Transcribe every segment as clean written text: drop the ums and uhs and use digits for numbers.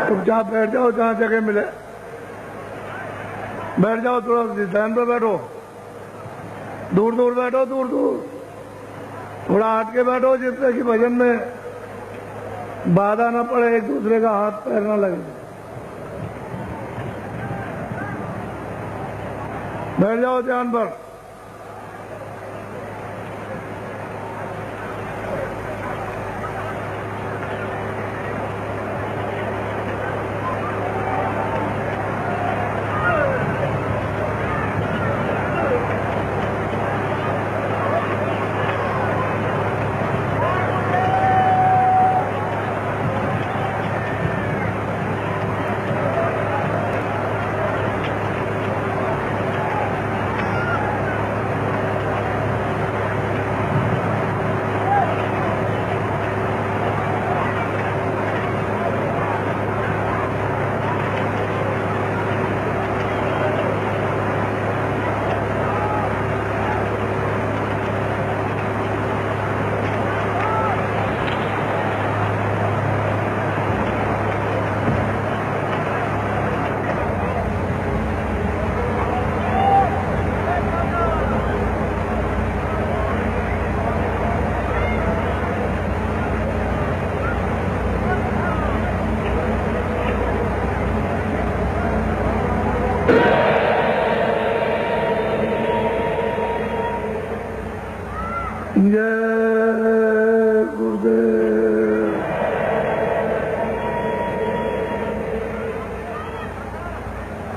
चुपचाप बैठ जाओ, जहाँ जगह मिले बैठ जाओ। थोड़ा ध्यान पे बैठो, दूर दूर बैठो, दूर दूर थोड़ा हट के बैठो, जिससे कि भजन में बाधा ना पड़े, एक दूसरे का हाथ पैर ना लगे। बैठ जाओ ध्यान पर। जय गुरुदेव।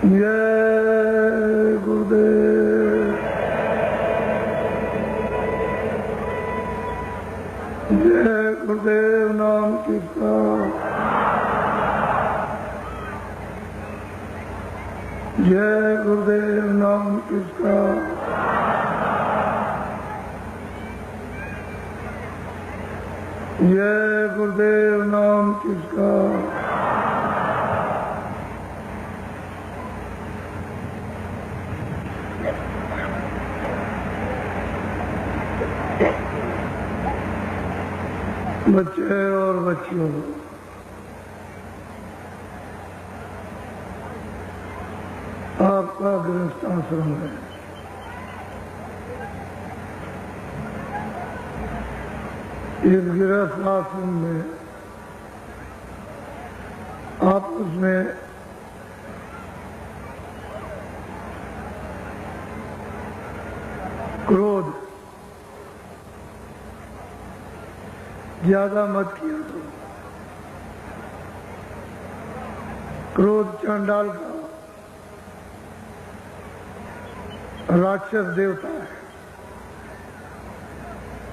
जय गुरुदेव। जय गुरुदेव नाम किसका। जय गुरुदेव नाम किसका। जय गुरुदेव नाम किसका। बच्चे और बच्चियों, आपका गृहस्थ आश्रम है। इस गृहस्थ आश्रम में आपस में क्रोध ज्यादा मत किया करो। क्रोध चांडाल का राक्षस देवता है।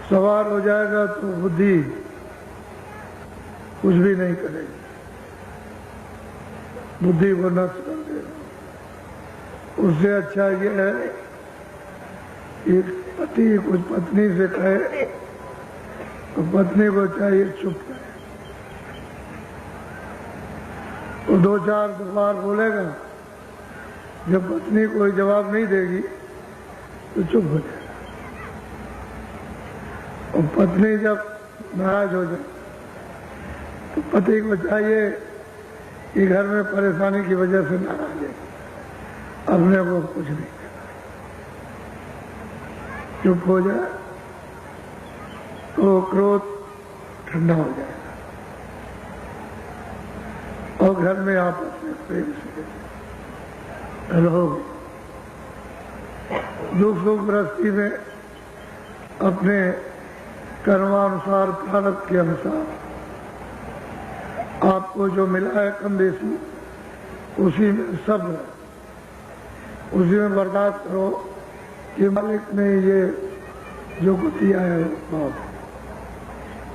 सवार हो जाएगा तो बुद्धि कुछ भी नहीं करेगी, बुद्धि को नष्ट कर देगा। उससे अच्छा यह है कि पति कुछ पत्नी से कहे तो पत्नी को चाहिए चुप करे। वो दो चार बार बोलेगा, जब पत्नी कोई जवाब नहीं देगी तो चुप हो जाए। और पत्नी जब नाराज हो जाए तो पति को चाहिए कि घर में परेशानी की वजह से नाराज है, अपने को कुछ नहीं कहना, चुप हो जाए तो क्रोध ठंडा हो जाएगा और घर में आपस में प्रेम से रहोगे। दुख सुख गृहस्थी में अपने कर्मानुसार प्रारब्ध के अनुसार आपको जो मिला है कम बेसी, उसी में सब्र, उसी में बर्दाश्त करो कि मालिक ने ये जो कुछ दिया है बहुत,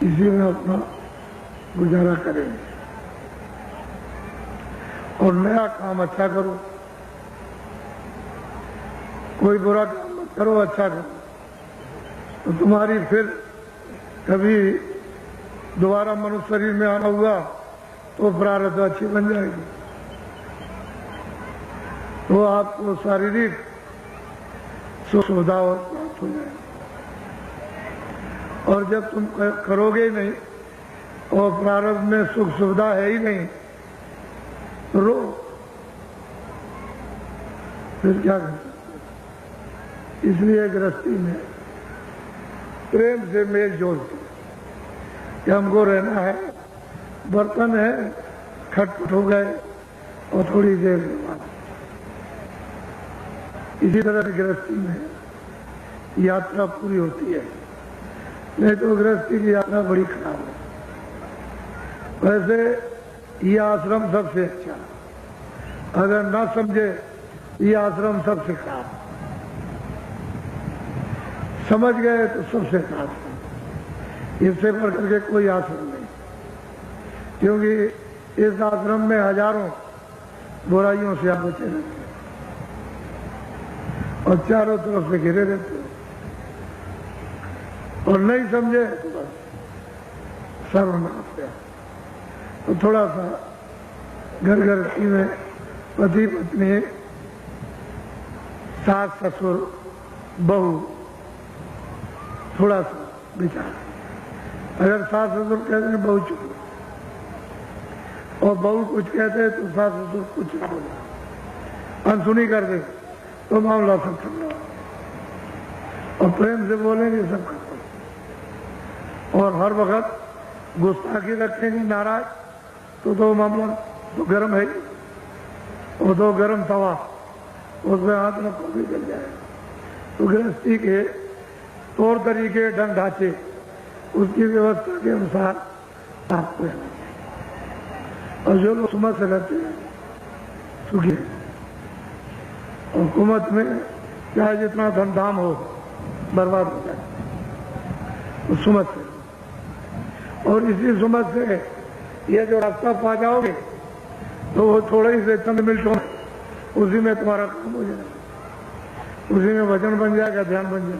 इसी में अपना गुजारा करेंगे। और नया काम अच्छा करो, कोई बुरा काम मत करो, अच्छा करो, तो तुम्हारी फिर कभी दोबारा मनुष्य शरीर में आना हुआ तो प्रारब्ध अच्छी बन जाएगी, तो आपको शारीरिक सुख सुविधा प्राप्त हो जाएगी। और जब तुम करोगे ही नहीं और प्रारब्ध में सुख सुविधा है ही नहीं, रो, फिर क्या कर सकते। इसलिए गृहस्थी में प्रेम से मेल जोल के कि हमको रहना है, बर्तन है, खटपट हो गए और थोड़ी देर के बाद। इसी तरह से गृहस्थी में यात्रा पूरी होती है, नहीं तो गृहस्थी की यात्रा बड़ी खराब है। वैसे ये आश्रम सबसे अच्छा, अगर ना समझे ये आश्रम सबसे खराब, समझ गए तो सबसे खराब। इससे बढ़कर के कोई आश्रम नहीं, क्योंकि इस आश्रम में हजारों बुराइयों से आप बचे रहते हैं और चारों तरफ से घिरे रहते हैं, और नहीं समझे तो बस सर्वनाश है। तो थोड़ा सा घर गृहस्थी में पति पत्नी, सास ससुर बहू, थोड़ा सा विचार। अगर सास ससुर कहते हैं बहू चुप, और बहू कुछ कहते हैं तो सास ससुर कुछ ना बोले, अनसुनी कर दे तो मामला सब ठंडा, और प्रेम से बोलेंगे सब खत्म। और हर वक्त गुस्ताखी रखेंगे नाराज तो मामला तो गर्म है, और दो गर्म तवा उसमें हाथ रखो भी जल जाए। तो गृहस्थी के तौर तरीके, ढंग ढांचे, उसकी व्यवस्था के अनुसार आपको रहना चाहिए। और जो लोग सुमत से रहते हैं सुखी है, और हुकूमत में चाहे जितना धन धाम हो बर्बाद हो जाए, तो सुमत से। और इसी सुमत से ये जो रास्ता पा जाओगे तो वो थोड़े ही से चंद मिनटों में उसी में तुम्हारा काम हो जाएगा, उसी में वजन बन जाएगा, ध्यान बन जाएगा,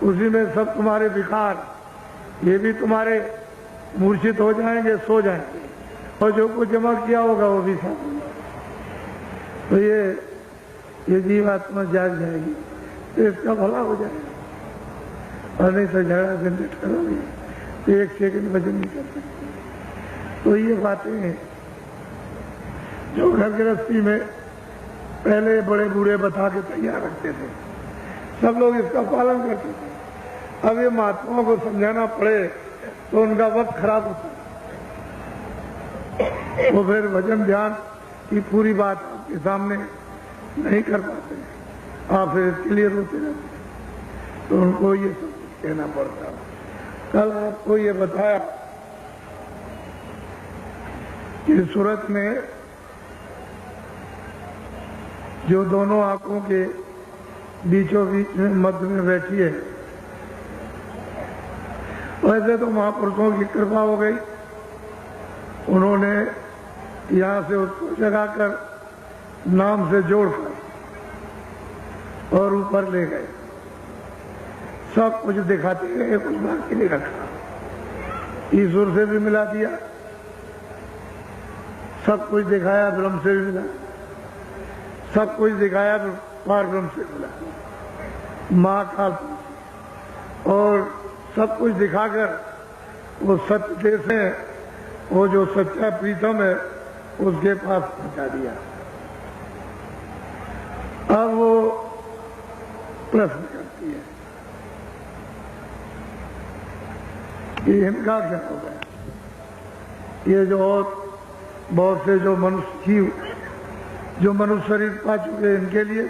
उसी में सब तुम्हारे विकार ये भी तुम्हारे मूर्छित हो जाएंगे, सो जाएंगे, और जो कुछ जमा किया होगा वो भी साथ होगा। तो ये जीवात्मा जाग जाएगी तो इसका भला हो जाएगा, और नहीं तो झगड़ा झंझट करोगे तो एक सेकंड वजन नहीं कर सकते। तो ये बातें जो घर गृहस्थी में पहले बड़े बूढ़े बता के तैयार रखते थे, सब लोग इसका पालन करते थे। अब ये महात्माओं को समझाना पड़े तो उनका वक्त खराब होता है, वो फिर भजन ध्यान की पूरी बात आपके सामने नहीं कर पाते, आप फिर इसके लिए रोते रहते, तो उनको ये सब कहना पड़ता। कल आपको ये बताया कि सूरत में जो दोनों आंखों के बीचों बीच में मध्य में बैठी है, वैसे तो महापुरुषों की कृपा हो गई, उन्होंने यहां से उसको जगाकर नाम से जोड़कर और ऊपर ले गए, सब कुछ दिखाते गए, कुछ बाकी नहीं रखा। ईश्वर से भी मिला दिया, सब कुछ दिखाया, ब्रह्म से भी मिला, सब कुछ दिखाया, पार ब्रह्म से मिला, महाकाल, और सब कुछ दिखाकर वो सत्य देश है, वो जो सच्चा प्रीतम है उसके पास पहुंचा दिया। अब वो प्रश्न करती है कि इनका क्या हो गया, ये जो और बहुत से जो मनुष्य जीव जो मनुष्य शरीर पा चुके इनके लिए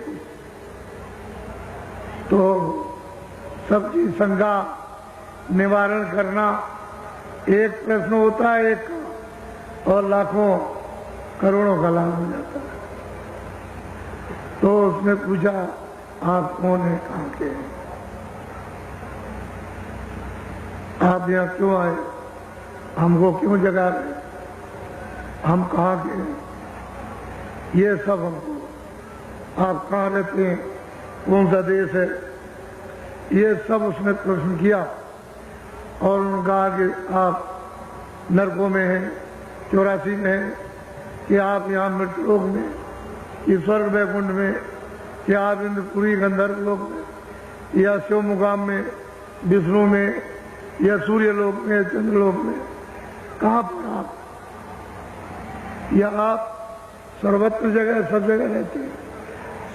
तो सबकी शंका निवारण करना एक प्रश्न होता है, एक और लाखों करोड़ों का लाभ हो जाता है। तो उसने पूछा आप कौन है, कहाँ के हैं, आप यहाँ क्यों आए, हमको क्यों जगा रहे, हम कहाँ के हैं, ये सब हमको, आप कहाँ रहते हैं, कौन सा देश है, ये सब उसने प्रश्न किया। और उन्होंने कहा कि आप नरकों में हैं, 84 में हैं, कि आप यहाँ मृत्युलोक में, कि स्वर्ग वैकुंठ में, कि आप इंद्रपुरी गंधर्व लोक में, या शिव मुकाम में, विष्णु में, या सूर्य लोक में, चंद्रलोक में, कहाँ पर आप, या आप सर्वत्र जगह सब जगह रहते हैं।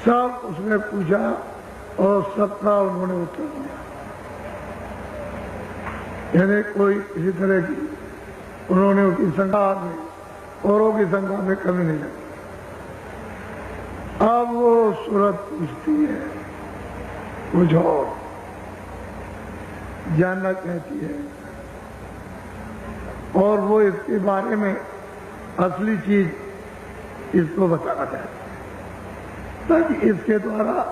सब उसने पूछा और सबका उन्होंने उत्तर दिया। यानी कोई किसी तरह की उन्होंने उनकी संख्या में औरों की संख्या में कमी नहीं रखी। अब वो सूरत पूछती है कुछ और जानना चाहती है, और वो इसके बारे में असली चीज इसको बताना चाहती है ताकि इसके द्वारा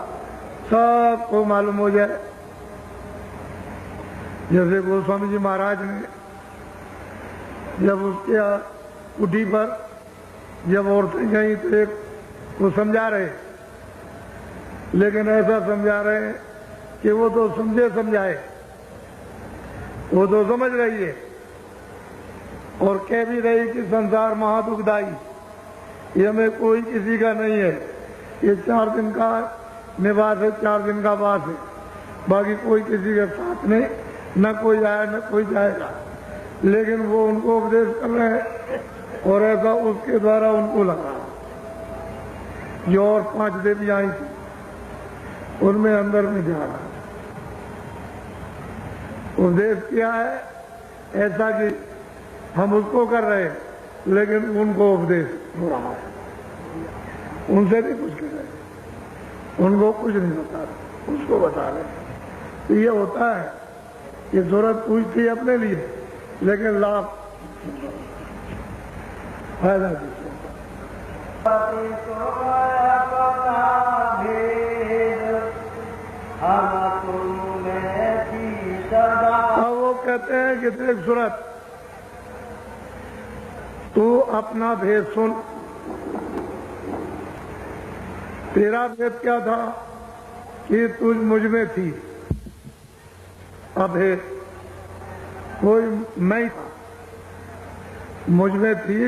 सबको मालूम हो जाए। जैसे गोस्वामी जी महाराज ने जब उसके कुटी पर जब औरतें गई तो एक वो समझा रहे, लेकिन ऐसा समझा रहे हैं कि वो तो समझे समझाए, वो तो समझ रही है और कह भी रही कि संसार महादुखदाई, ये में कोई किसी का नहीं है, ये 4 दिन का निवास है, 4 दिन का वास है, बाकी कोई किसी के साथ नहीं, न कोई आया न कोई जाएगा। लेकिन वो उनको उपदेश कर रहे हैं और ऐसा उसके द्वारा उनको लगा। जो और 5 देवी आई थी उनमें अंदर में जा रहा उपदेश किया है ऐसा कि हम उसको कर रहे हैं, लेकिन उनको उपदेश हो रहा है, उनसे नहीं कुछ कर रहे, उनको कुछ नहीं बता रहे, उसको बता रहे। तो ये होता है, ये जरूरत पूछती है अपने लिए, लेकिन लाभ फायदा किसको। अब वो कहते हैं कि देख सूरत, तू अपना भेद सुन। तेरा भेद क्या था कि तुझ मुझ में थी, अभेद कोई मैं था, मुझ में थी,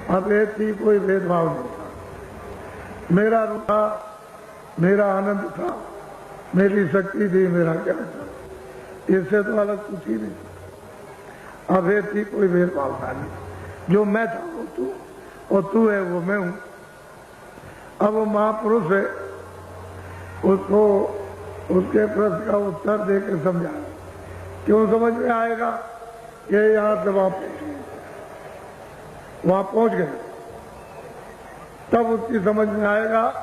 अभेद थी, कोई भेदभाव नहीं था। मेरा रूप था, मेरा आनंद था, मेरी शक्ति थी, मेरा क्या था, इससे तो अलग कुछ ही नहीं। अभेद थी, कोई भेदभाव था नहीं। जो मैं था वो तू, और तू है वो मैं हूं। अब वो महापुरुष है, उसको उसके प्रश्न का उत्तर देकर समझा। क्यों समझ में आएगा कि यहां से वहां पहुंच गए, तब उसकी समझ में आएगा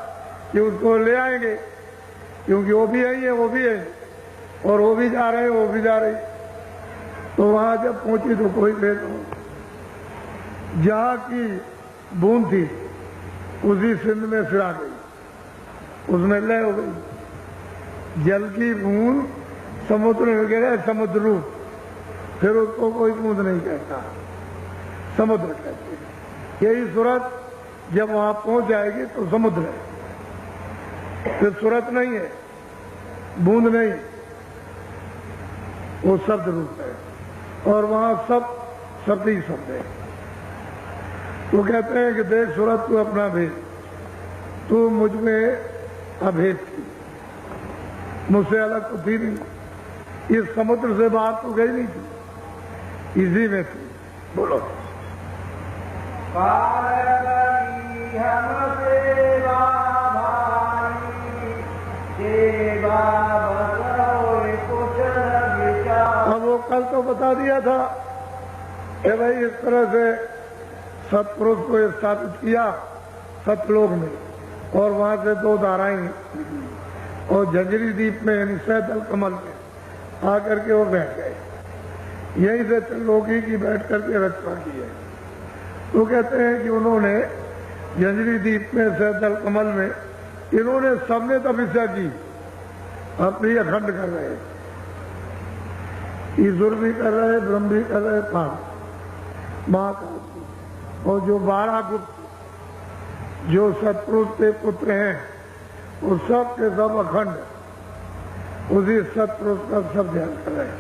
कि उसको ले आएंगे, क्योंकि वो भी आई है, वो भी है, और वो भी जा रहे हैं, वो भी जा रही। तो वहां जब पहुंची तो कोई भेद हो, जहां की बूंद थी उसी सिंध में सिरा गई, उसमें लय हो गई। जल की बूंद समुद्र में गिरे, समुद्र रूप, फिर उसको कोई बूंद नहीं कहता, समुद्र कहते हैं। यही सूरत जब वहां पहुंच जाएगी तो समुद्र है, फिर सूरत नहीं है, बूंद नहीं, वो शब्द रूप है, और वहां सब शब्द ही शब्द है। तो कहते हैं कि देख सूरत, तू अपना भेद, तू मुझ में अभेद थी, मुझसे अलग तो थी नहीं, इस समुद्र से बाहर तो गई नहीं थी, इसी में थी। बोलो। अब वो कल तो बता दिया था कि भाई इस तरह से सत्पुरुष को स्थापित किया सतलोक में, और वहां से 2 धाराएं, और झंझरी द्वीप में यानी सैदल कमल में आकर के वो बैठ गए। यहीं से त्रिलोकी की बैठ करके रचना की है। तो कहते हैं कि उन्होंने झंझरी द्वीप में सैदल कमल में इन्होंने सबने तपस्या की, अपनी अखंड कर रहे, ईश्वर भी कर रहे, ब्रह्म भी कर रहे, महाकाल, और जो 12 गुप्त जो सतपुरुष के पुत्र हैं, वो सब के सब अखंड उसी सतपुरुष का सब ध्यान कर रहे हैं।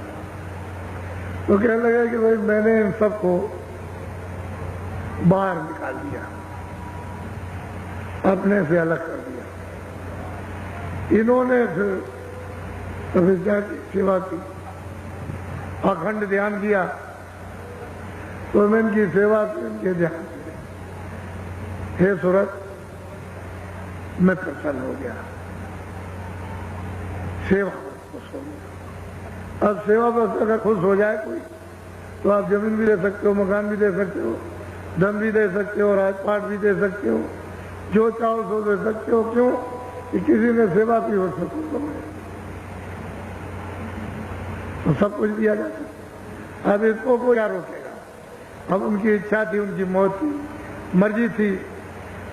तो कहने लगे कि भाई मैंने इन सबको बाहर निकाल दिया, अपने से अलग कर दिया। इन्होंने फिर तपस्या की, सेवा की, अखंड ध्यान किया, तो मैं इनकी सेवा से इनके ध्यान से हे सूरत, मैं प्रसन्न हो गया, सेवा खुश हो गया। अब सेवा बस अगर खुश हो जाए कोई, तो आप जमीन भी दे सकते हो, मकान भी दे सकते हो, धन भी दे सकते हो, राजपाट भी दे सकते हो, जो चाहो सो दे सकते हो। क्यों? कि किसी ने सेवा की हो सकती तो सब कुछ दिया जा सकता। अब इसको कोई क्या रोकेगा? अब उनकी इच्छा थी, उनकी मौत थी, मर्जी थी,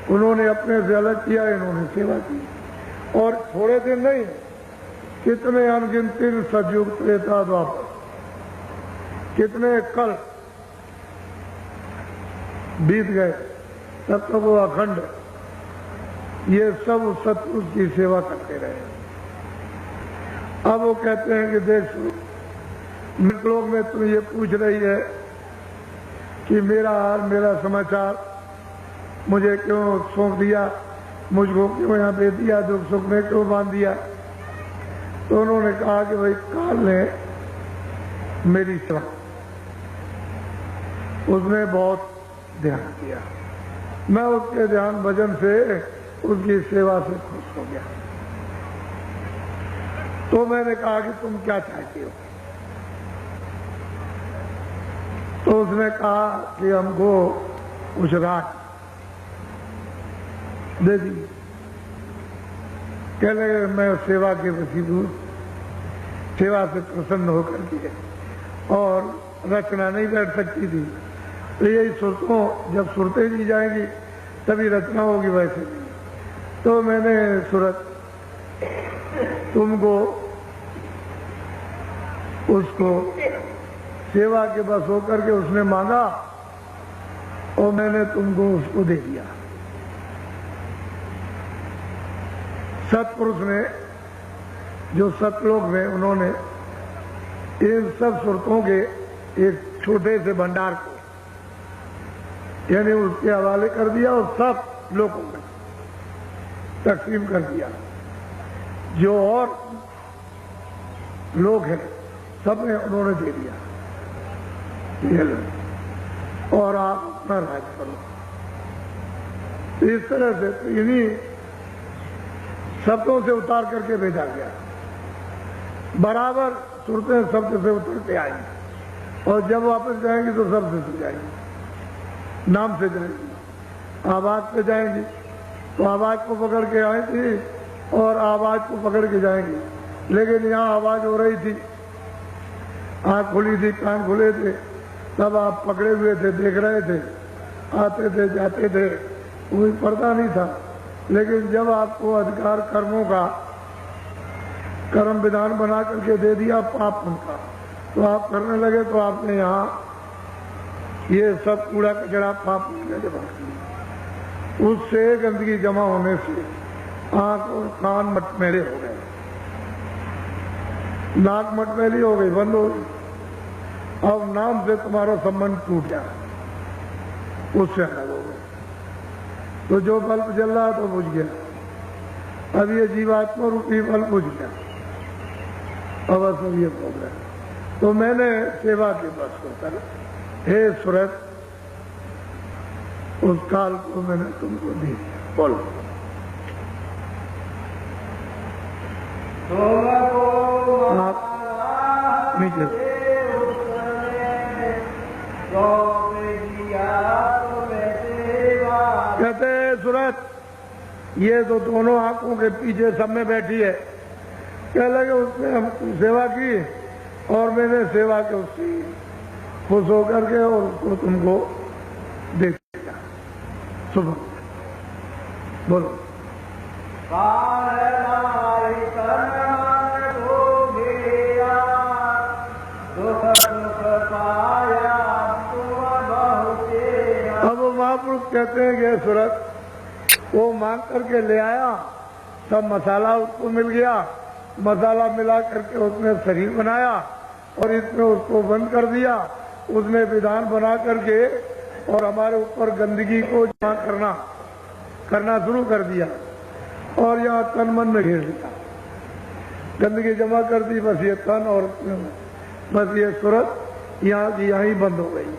उन्होंने अपने से अलग किया, इन्होंने सेवा की। और थोड़े दिन नहीं, कितने अनगिनती सतयुग त्रेता द्वापर, कितने कल बीत गए, तब तक वो अखंड ये सब सतपुरुष की सेवा करते रहे। अब वो कहते हैं कि देख लोग में तुम ये पूछ रही है कि मेरा हाल, मेरा समाचार मुझे क्यों सौंप दिया, मुझको क्यों यहाँ दे दिया, दुख सुख में क्यों बांध दिया। तो उन्होंने कहा कि भाई काल ने मेरी सेवा, उसने बहुत ध्यान किया, मैं उसके ध्यान भजन से, उसकी सेवा से खुश हो गया। तो मैंने कहा कि तुम क्या चाहती हो? तो उसने कहा कि हमको कुछ रात दे दी। कह लगे मैं सेवा के वसीले हूँ, सेवा से प्रसन्न होकर के, और रचना नहीं बैठ सकती थी। तो यही सुरतों, जब सुरतें दी जाएंगी तभी रचना होगी, वैसे नहीं। तो मैंने सूरत तुमको उसको सेवा के बस होकर के उसने मांगा, और मैंने तुमको उसको दे दिया। सतपुरुष ने, जो सतलोक में, उन्होंने इन सब सुरतों के एक छोटे से भंडार को यानी उसके हवाले कर दिया और सब लोगों में तकसीम कर दिया। जो और लोग हैं सब में उन्होंने दे दिया, ये लो और आप अपना राज करो। इस तरह से तो इन्हीं शब्दों से उतार करके भेजा गया। बराबर सुरतें शब्द से उतरते आएंगी, और जब वापस जाएंगी तो शब्द से जाएंगी, नाम से जाएंगी, आवाज से जाएंगी तो आवाज को पकड़ के आई थी और आवाज को पकड़ के जाएंगी। लेकिन यहाँ आवाज हो रही थी, आंख खुली थी, कान खुले थे, तब आप पकड़े हुए थे, देख रहे थे, आते थे, जाते थे, कोई पर्दा नहीं था। लेकिन जब आपको अधिकार कर्मों का कर्म विधान बना करके दे दिया पाप उनका, तो आप करने लगे, तो आपने यहाँ ये सब कूड़ा कचरा पाप जमा किया। उससे गंदगी जमा होने से आंख और कान मटमैले हो गए, नाक मटमैली हो गई, बंद हो गई। अब नाम से तुम्हारा संबंध टूट गया, उससे अलग हो गए। तो जो बल्ब जल रहा तो बुझ गया, अब ये जीवात्मा रूपी बल्ब बुझ गया, अब सब ये हो गया। तो मैंने सेवा के बस होकर, हे सूरत, उस काल को मैंने तुमको दी। बोलो आप नीचे कहते सूरत, ये तो दोनों आंखों के पीछे सब में बैठी है। क्या लगे उसने हम सेवा की और मैंने सेवा के उसकी खुश होकर के और उसको तुमको दे दिया। सुनो बोलो। अब महापुरुष कहते हैं कि सूरत, वो मांग करके ले आया, सब मसाला उसको मिल गया, मसाला मिला करके उसने शरीर बनाया और इसमें उसको बंद कर दिया। उसने विधान बना करके और हमारे ऊपर गंदगी को जमा करना शुरू कर दिया और यहाँ तन मन में घेर दिया, गंदगी जमा कर दी। बस ये तन और बस ये सूरत यहाँ की यहाँ ही बंद हो गई,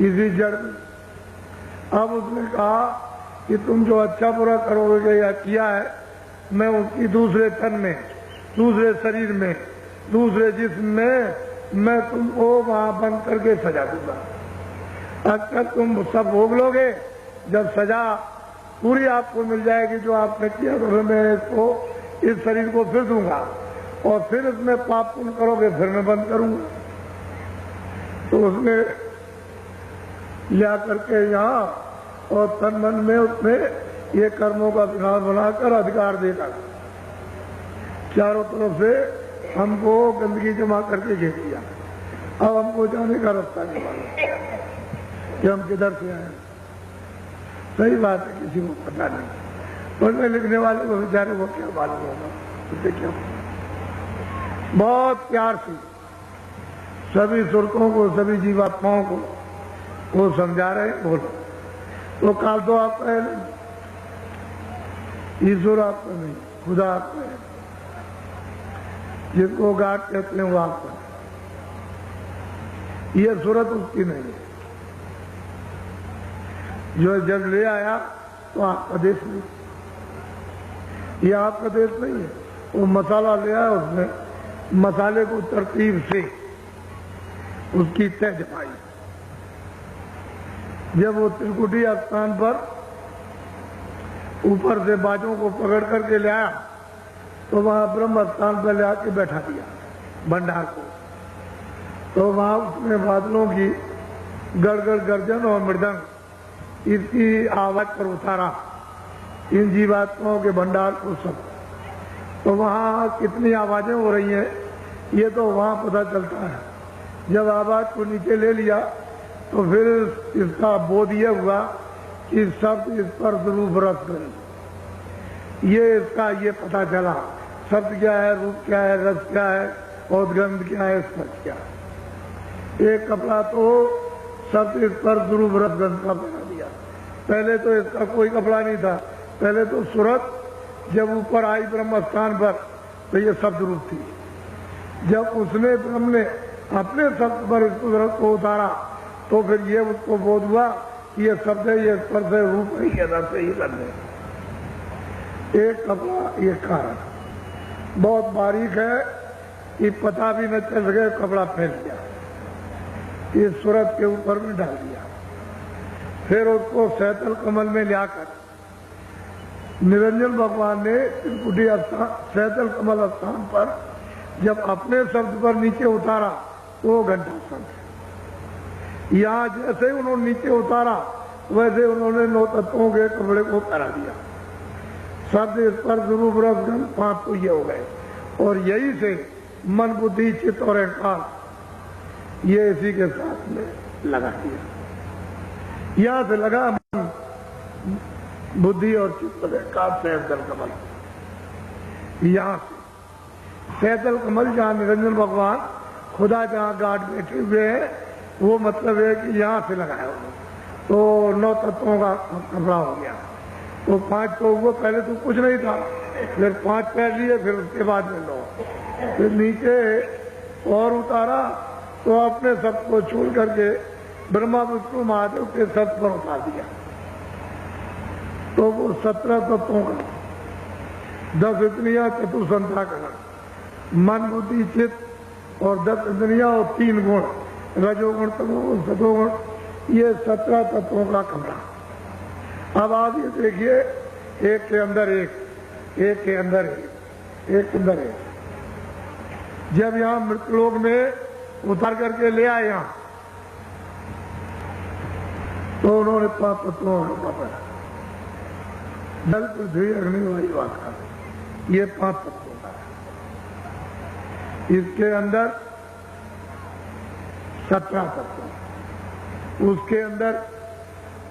इसी जड़ में। अब उसने कहा कि तुम जो अच्छा बुरा करोगे या किया है, मैं उसकी दूसरे तन में, दूसरे शरीर में, दूसरे जिस्म में मैं तुमको वहां बंद करके सजा दूंगा। अगर तुम सब भोग लोगे, जब सजा पूरी आपको मिल जाएगी जो आपने किया, तो फिर मैं इसको, इस शरीर को फिर दूंगा और फिर इसमें पाप पुण्य करोगे, फिर मैं बंद करूंगा। तो उसने लिया करके यहाँ और तन मन में उसने ये कर्मों का विधान बनाकर अधिकार देगा, चारों तरफ से हमको गंदगी जमा करके घेर दिया। अब हमको जाने का रास्ता नहीं मालूम कि हम किधर से आए। सही बात है, किसी को पता नहीं, पढ़ने लिखने वाले को बेचारे को क्या मालूम होगा, उससे क्या। बहुत प्यार से सभी सुरतों को, सभी जीवात्माओं को वो समझा रहे हैं। बोलो तो काल तो आपका है नहीं, ईश्वर आपका नहीं, खुदा आपका है, जिसको गाड कहते हैं वो आपका है। ये सूरत उसकी नहीं है। जो जब ले आया तो आपका देश नहीं, ये आपका देश नहीं है। वो मसाला ले आया, उसने मसाले को तरतीब से उसकी तय जमाई। जब वो त्रिकुटी स्थान पर ऊपर से बाजों को पकड़ करके ले आया, तो वहां ब्रह्म स्थान पर ले आके बैठा दिया भंडार को। तो वहां उसने बादलों की गड़गड़ गर्जन और मृदंग इसकी आवाज पर उतारा इन जीवात्माओं के भंडार को सब। तो वहां कितनी आवाजें हो रही हैं ये तो वहां पता चलता है। जब आवाज को नीचे ले लिया तो फिर इसका बोध ये हुआ कि शब्द इस पर रूप रस गंध, ये इसका ये पता चला शब्द क्या है, रूप क्या है, रस क्या है और गंध क्या है, स्पर्श क्या है। एक कपड़ा तो शब्द इस पर रूप रस गंध का बना दिया। पहले तो इसका कोई कपड़ा नहीं था, पहले तो सूरत जब ऊपर आई ब्रह्म स्थान पर तो ये शब्द रूप थी। जब उसने ब्रह्म ने अपने शब्द पर इस सूरत को उतारा तो फिर ये उसको बोध हुआ कि ये शब्द है, ये स्पर्श है, रूप है, ये रस है, ये गंध है। एक कपड़ा ये कारण बहुत बारीक है कि पता भी न चल सके, कपड़ा पहन लिया, इस सूरत के ऊपर में डाल दिया। फिर उसको सैतल कमल में लाकर निरंजन भगवान ने त्रिकुटी स्थान सैतल कमल स्थान पर जब अपने शब्द पर नीचे उतारा तो घंटा शब्द। यहाँ जैसे ही उन्होंने नीचे उतारा वैसे उन्होंने 9 तत्वों के कपड़े को पहना दिया। शब्द इस पर रूप रस गंध 5 तो ये हो गए। और यही से मन बुद्धि चित्त और अहंकार ये इसी के साथ में लगा दिया। यहाँ से लगा मन बुद्धि और चित्त और अहंकार सैतल कमल। यहाँ से सैतल कमल जहाँ निरंजन भगवान खुदा जहाँ गाड बैठे हुए हैं वो मतलब है कि यहाँ से लगाया तो 9 तत्वों का कपड़ा हो गया। तो 5 तो वो पहले तो कुछ नहीं था, फिर 5 पहन लिए, फिर उसके बाद में 9, फिर नीचे और उतारा तो अपने सब को छोड़ करके ब्रह्मा विष्णु महादेव के सब पर उतार दिया। तो वो 17 तत्वों का 10 इंद्रियां चतुर्संध्या का मन बुद्धि चित्त और 10 इंद्रियां और 3 गुण रजोगुण तमोगुण सतोगुण, ये 17 तत्वों का कमरा। अब आप ये देखिए, एक के अंदर एक, एक के अंदर एक, एक के अंदर एक। जब यहाँ मृतलोक में उतार करके ले आए यहाँ तो उन्होंने 5 तत्वों का पकड़ा, जल पृथ्वी अग्नि वायु आकाश, ये 5 तत्वों का है। इसके अंदर 17 तत्व, उसके अंदर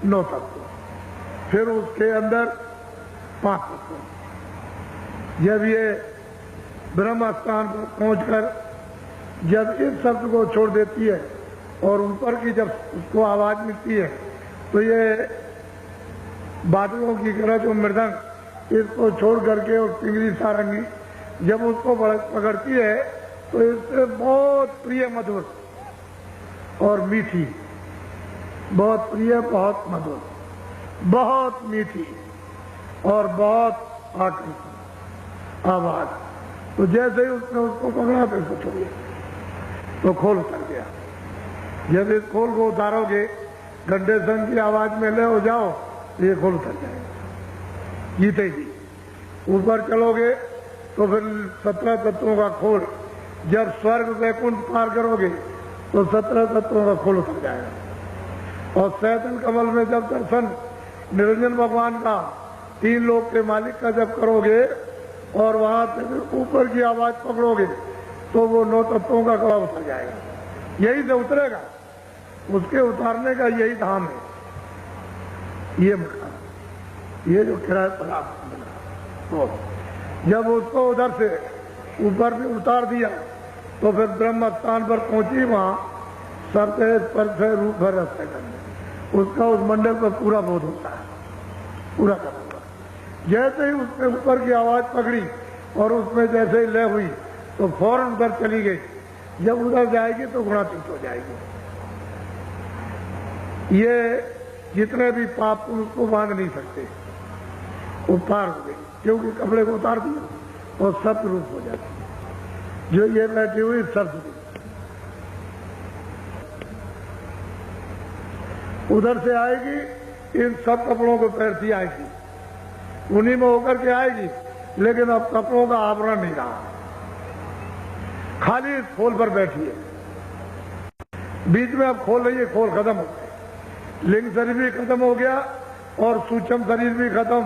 9 तत्व, फिर उसके अंदर 5 तत्व। जब ये ब्रह्म स्थान पर पहुंचकर जब इस शब्द को छोड़ देती है और ऊपर की जब उसको आवाज मिलती है तो ये बादलों की गरज और मृदंग इसको छोड़ करके और पिंगली सारंगी जब उसको पकड़ती है तो इससे बहुत प्रिय मधुर और मीठी, बहुत प्रिय बहुत मधुर बहुत मीठी और बहुत आकर्षक आवाज। तो जैसे ही उसने उसको पकड़ा तो इसको छोड़ दिया, तो खोल उतर गया। जब इस खोल को उतारोगे, घंटे संग की आवाज में ले हो जाओ, तो ये खोल उतर जाएगा जीते ही। ऊपर चलोगे तो फिर 17 तत्वों का खोल, जब स्वर्ग वैकुंठ पार करोगे तो 17 तत्वों का खोल उतर जाएगा। और सैतन कमल में जब दर्शन निरंजन भगवान का, 3 लोक के मालिक का जब करोगे और वहां से फिर ऊपर की आवाज पकड़ोगे तो वो 9 तत्वों का कड़ा उतर जाएगा। यही से उतरेगा, उसके उतारने का यही धाम है। ये मकान, ये जो किराए पर आप तो जब उसको उधर से ऊपर भी उतार दिया तो फिर ब्रह्म स्थान पर पहुंची, वहां सरते स्पर्श रूप है रस्ते करने, उसका उस मंडल पर पूरा बोध होता है, पूरा करूंगा। जैसे ही उसने ऊपर की आवाज पकड़ी और उसमें जैसे ही लय हुई तो फौरन उधर चली गई। जब उधर जाएगी तो गुणातीत हो जाएगी। ये जितने भी पाप तुम उसको बांध नहीं सकते, वो पार हो गई, क्योंकि कपड़े को उतार दिया और सत्य रूप हो जाती है। जो ये बैठी हुई सरस्वती उधर से आएगी, इन सब कपड़ों को पहनती आएगी, उन्हीं में होकर के आएगी, लेकिन अब कपड़ों का आवरण नहीं रहा, खाली इस खोल पर बैठी है। बीच में अब खोल रही है, खोल खत्म हो गई, लिंग शरीर भी खत्म हो गया और सूक्ष्म शरीर भी खत्म,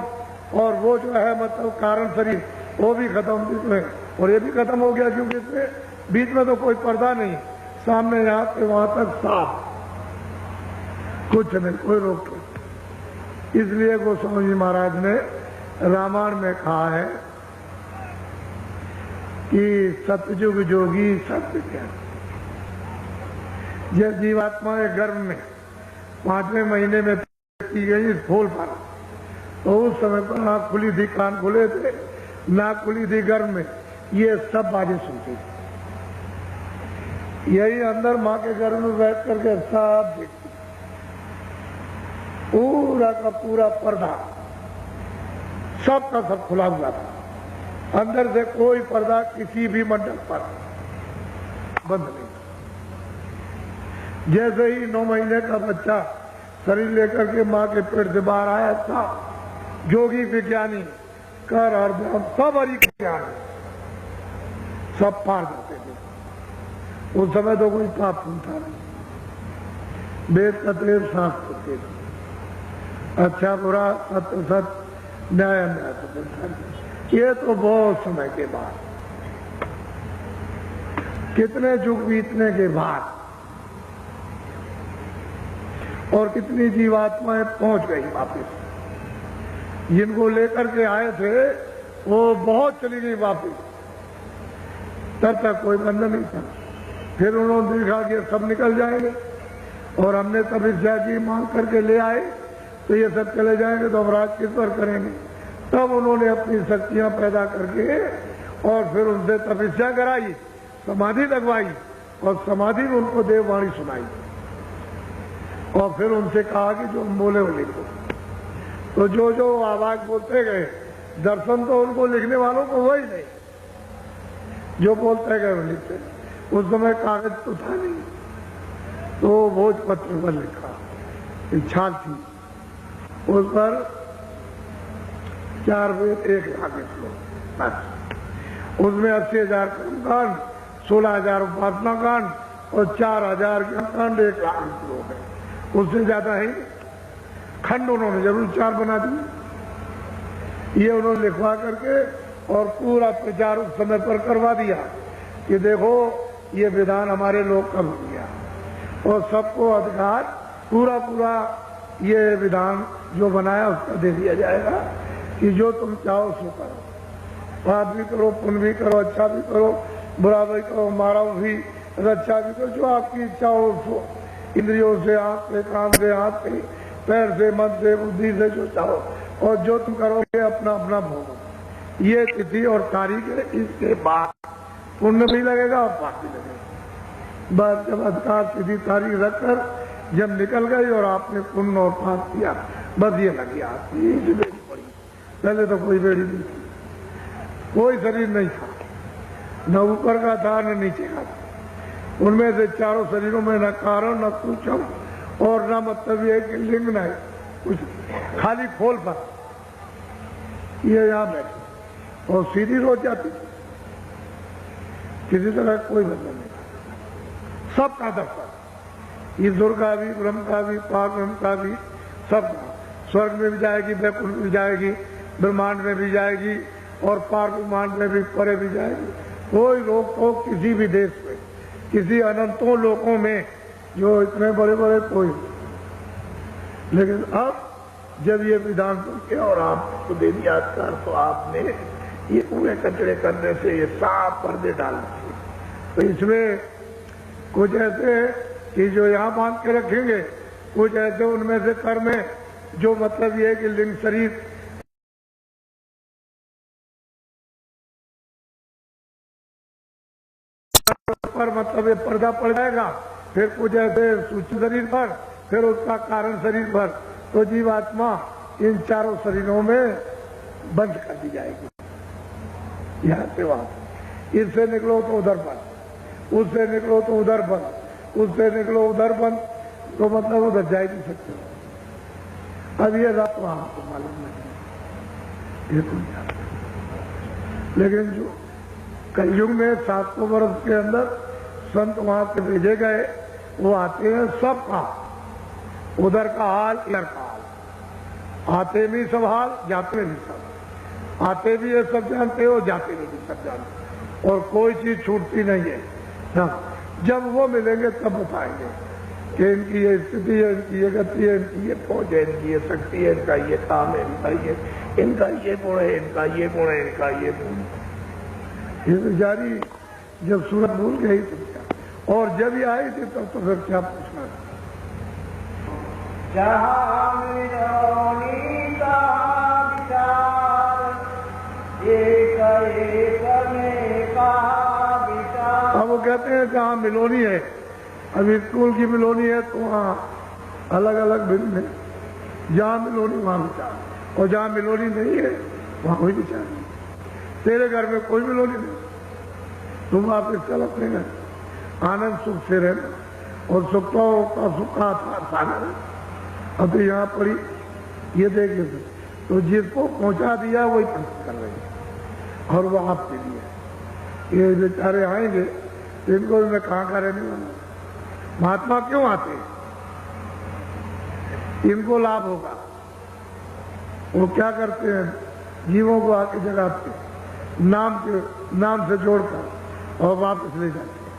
और वो जो है मतलब कारण शरीर वो भी खत्म इसमें, और ये भी खत्म हो गया, क्योंकि इसमें बीच में तो कोई पर्दा नहीं, सामने यहां से वहां तक साफ, कुछ नहीं, कोई रोक टोक। इसलिए गोस्वामी जी महाराज ने रामायण में कहा है कि सतयुग जोगी सत्य क्या। जब जीवात्मा के गर्भ में 5वें महीने में की गई इस फूल पर, तो उस समय पर आंख खुली थी, कान खुले थे, नाक खुली थी गर्भ में, ये सब बातें सुनती थी। यही अंदर माँ के गर्भ में बैठ करके सब देखती, पूरा का पूरा पर्दा सब का सब खुला हुआ था, अंदर से कोई पर्दा किसी भी मंडल पर बंद नहीं। जैसे ही 9 महीने का बच्चा शरीर लेकर के माँ के पेट से बाहर आया था, जोगी विज्ञानी कर और सब हरि ज्ञान सब पार जाते थे। उस समय तो कोई पाप सुनता नहीं, वेद कतरेव शास्त्र होते थे, अच्छा बुरा सत्य सत्य न्याय अन्याय। ये तो बहुत समय के बाद, कितने युग बीतने के बाद और कितनी जीवात्माएं पहुंच गई वापिस। जिनको लेकर के आए थे वो बहुत चली गई वापिस, तब तक कोई बंधन नहीं था। फिर उन्होंने देखा कि सब निकल जाएंगे, और हमने तपस्या की मांग करके ले आए तो ये सब चले जाएंगे, तो अब राज किस पर करेंगे। तब उन्होंने अपनी शक्तियां पैदा करके और फिर उनसे तपस्या कराई, समाधि लगवाई, और समाधि में उनको देववाणी सुनाई, और फिर उनसे कहा कि जो हम बोले वो लिखो। तो जो जो आवाज बोलते गए, दर्शन तो उनको लिखने वालों को हुआ ही नहीं, जो बोलते गए वो लिखते। उस समय कागज तो था नहीं, तो भोजपत्र पर लिखा, छाल थी, उस पर 4 वेद 1 लाख श्लोक बस। उसमें 80,000 कर्मकांड, 16,000 उपासना कांड और 4,000 कांड, 1 लाख श्लोक है, उससे ज्यादा ही। खंड उन्होंने जरूर 4 बना दिए। ये उन्होंने लिखवा करके और पूरा प्रचार उस समय पर करवा दिया कि देखो ये विधान हमारे लोग का बन गया, और सबको अधिकार पूरा पूरा ये विधान जो बनाया उसका दे दिया जाएगा कि जो तुम चाहो सो करो, पाप भी करो, पुण्य भी करो, अच्छा भी करो, बुरा भी करो, मारो भी, रक्षा भी करो, जो आपकी इच्छा हो उसको, इंद्रियों से, आंख से, कान से, हाथ से, पैर से, मन से, बुद्धि से, जो चाहो, और जो तुम करोगे अपना अपना भोगो। ये तिथि और तारीख है, इसके बाद पुण्य भी लगेगा और पाप भी लगेगा। बस जब अधिकार तिथि तारीख रखकर जब निकल गई और आपने पुण्य और पाप किया बस ये लगी हाथ, यही से बेड़ी पड़ी। पहले तो कोई बेड़ी नहीं थी, कोई शरीर नहीं था, न ऊपर का था न नीचे का था। उनमें से चारों शरीरों में न कारण न सूचम और न मतलब ये कि लिंग न है कुछ, खाली खोल पर ये यहाँ बैठे और सीधी रोज जाती, किसी तरह कोई मतलब नहीं, सबका दफ्तर, ईश्वर का भी, ब्रह्म का भी, पाक ब्रह्म का भी, सबका। स्वर्ग में भी जाएगी, वैकुंठ में भी जाएगी, ब्रह्मांड में भी जाएगी और पार ब्रह्मांड में भी, परे भी जाएगी। कोई रोक टोक किसी भी देश में, किसी अनंतों लोकों में जो इतने बड़े बड़े कोई। लेकिन अब जब ये विधान सुन के और आपको दे दिया कर, तो आपने ये पूरे कचरे करने से ये साफ पर्दे डाल दिए। तो इसमें कुछ ऐसे कि जो यहाँ बांध के रखेंगे, कुछ ऐसे उनमें से कर्म है जो मतलब ये है कि लिंग शरीर पर मतलब ये पर्दा पड़ जाएगा, फिर कुछ ऐसे सूक्ष्म शरीर पर, फिर उसका कारण शरीर पर। तो जीवात्मा इन चारों शरीरों में बंद कर दी जाएगी, यहाँ से वहां, इससे निकलो तो उधर बंद, उससे निकलो तो उधर बंद, उससे निकलो उधर बंद, तो मतलब उधर जा ही नहीं सकते। अब ये रात वहां को मालूम नहीं, ये तो लेकिन जो कलयुग में 700 वर्ष के अंदर संत वहां से भेजे गए, वो आते हैं सबका, उधर का हाल इधर का हाल, आते भी सब हाल, जाते भी सब, आते भी ये सब जानते हो, जाते भी सब जानते, और कोई चीज छूटती नहीं है ना। जब वो मिलेंगे तब बताएंगे कि इनकी ये स्थिति है, इनकी ये गति है, इनकी ये फौज है, इनकी ये शक्ति है, इनका ये काम है, इनका ये गुण है, इनका ये गुण है, इनका ये गुण है। ये तो जारी जब सूरत भूल गई तो क्या, और जब ये आई थी तब तो फिर क्या पूछना था। अब वो कहते हैं जहाँ मिलोनी है, अभी स्कूल की मिलोनी है तो वहाँ अलग अलग भिन्न है, जहाँ मिलोनी वहाँ विचार, और जहाँ मिलोनी नहीं है वहाँ कोई विचार नहीं। तेरे घर में कोई मिलोनी नहीं, तुम वापिस चल अपने घर, आनंद सुख से रहना, और सुख का सुख का सागर है। अभी यहाँ पड़ी ये देख लेते, तो जिसको पहुंचा दिया वही पंच कर रहे हैं, और वो आपके लिए। ये बेचारे आएंगे इनको मैं कहाँ का रहने वाला। महात्मा क्यों आते हैं? इनको लाभ होगा। वो क्या करते हैं, जीवों को आके जगाते हैं, नाम से जोड़कर और वापस ले जाते हैं,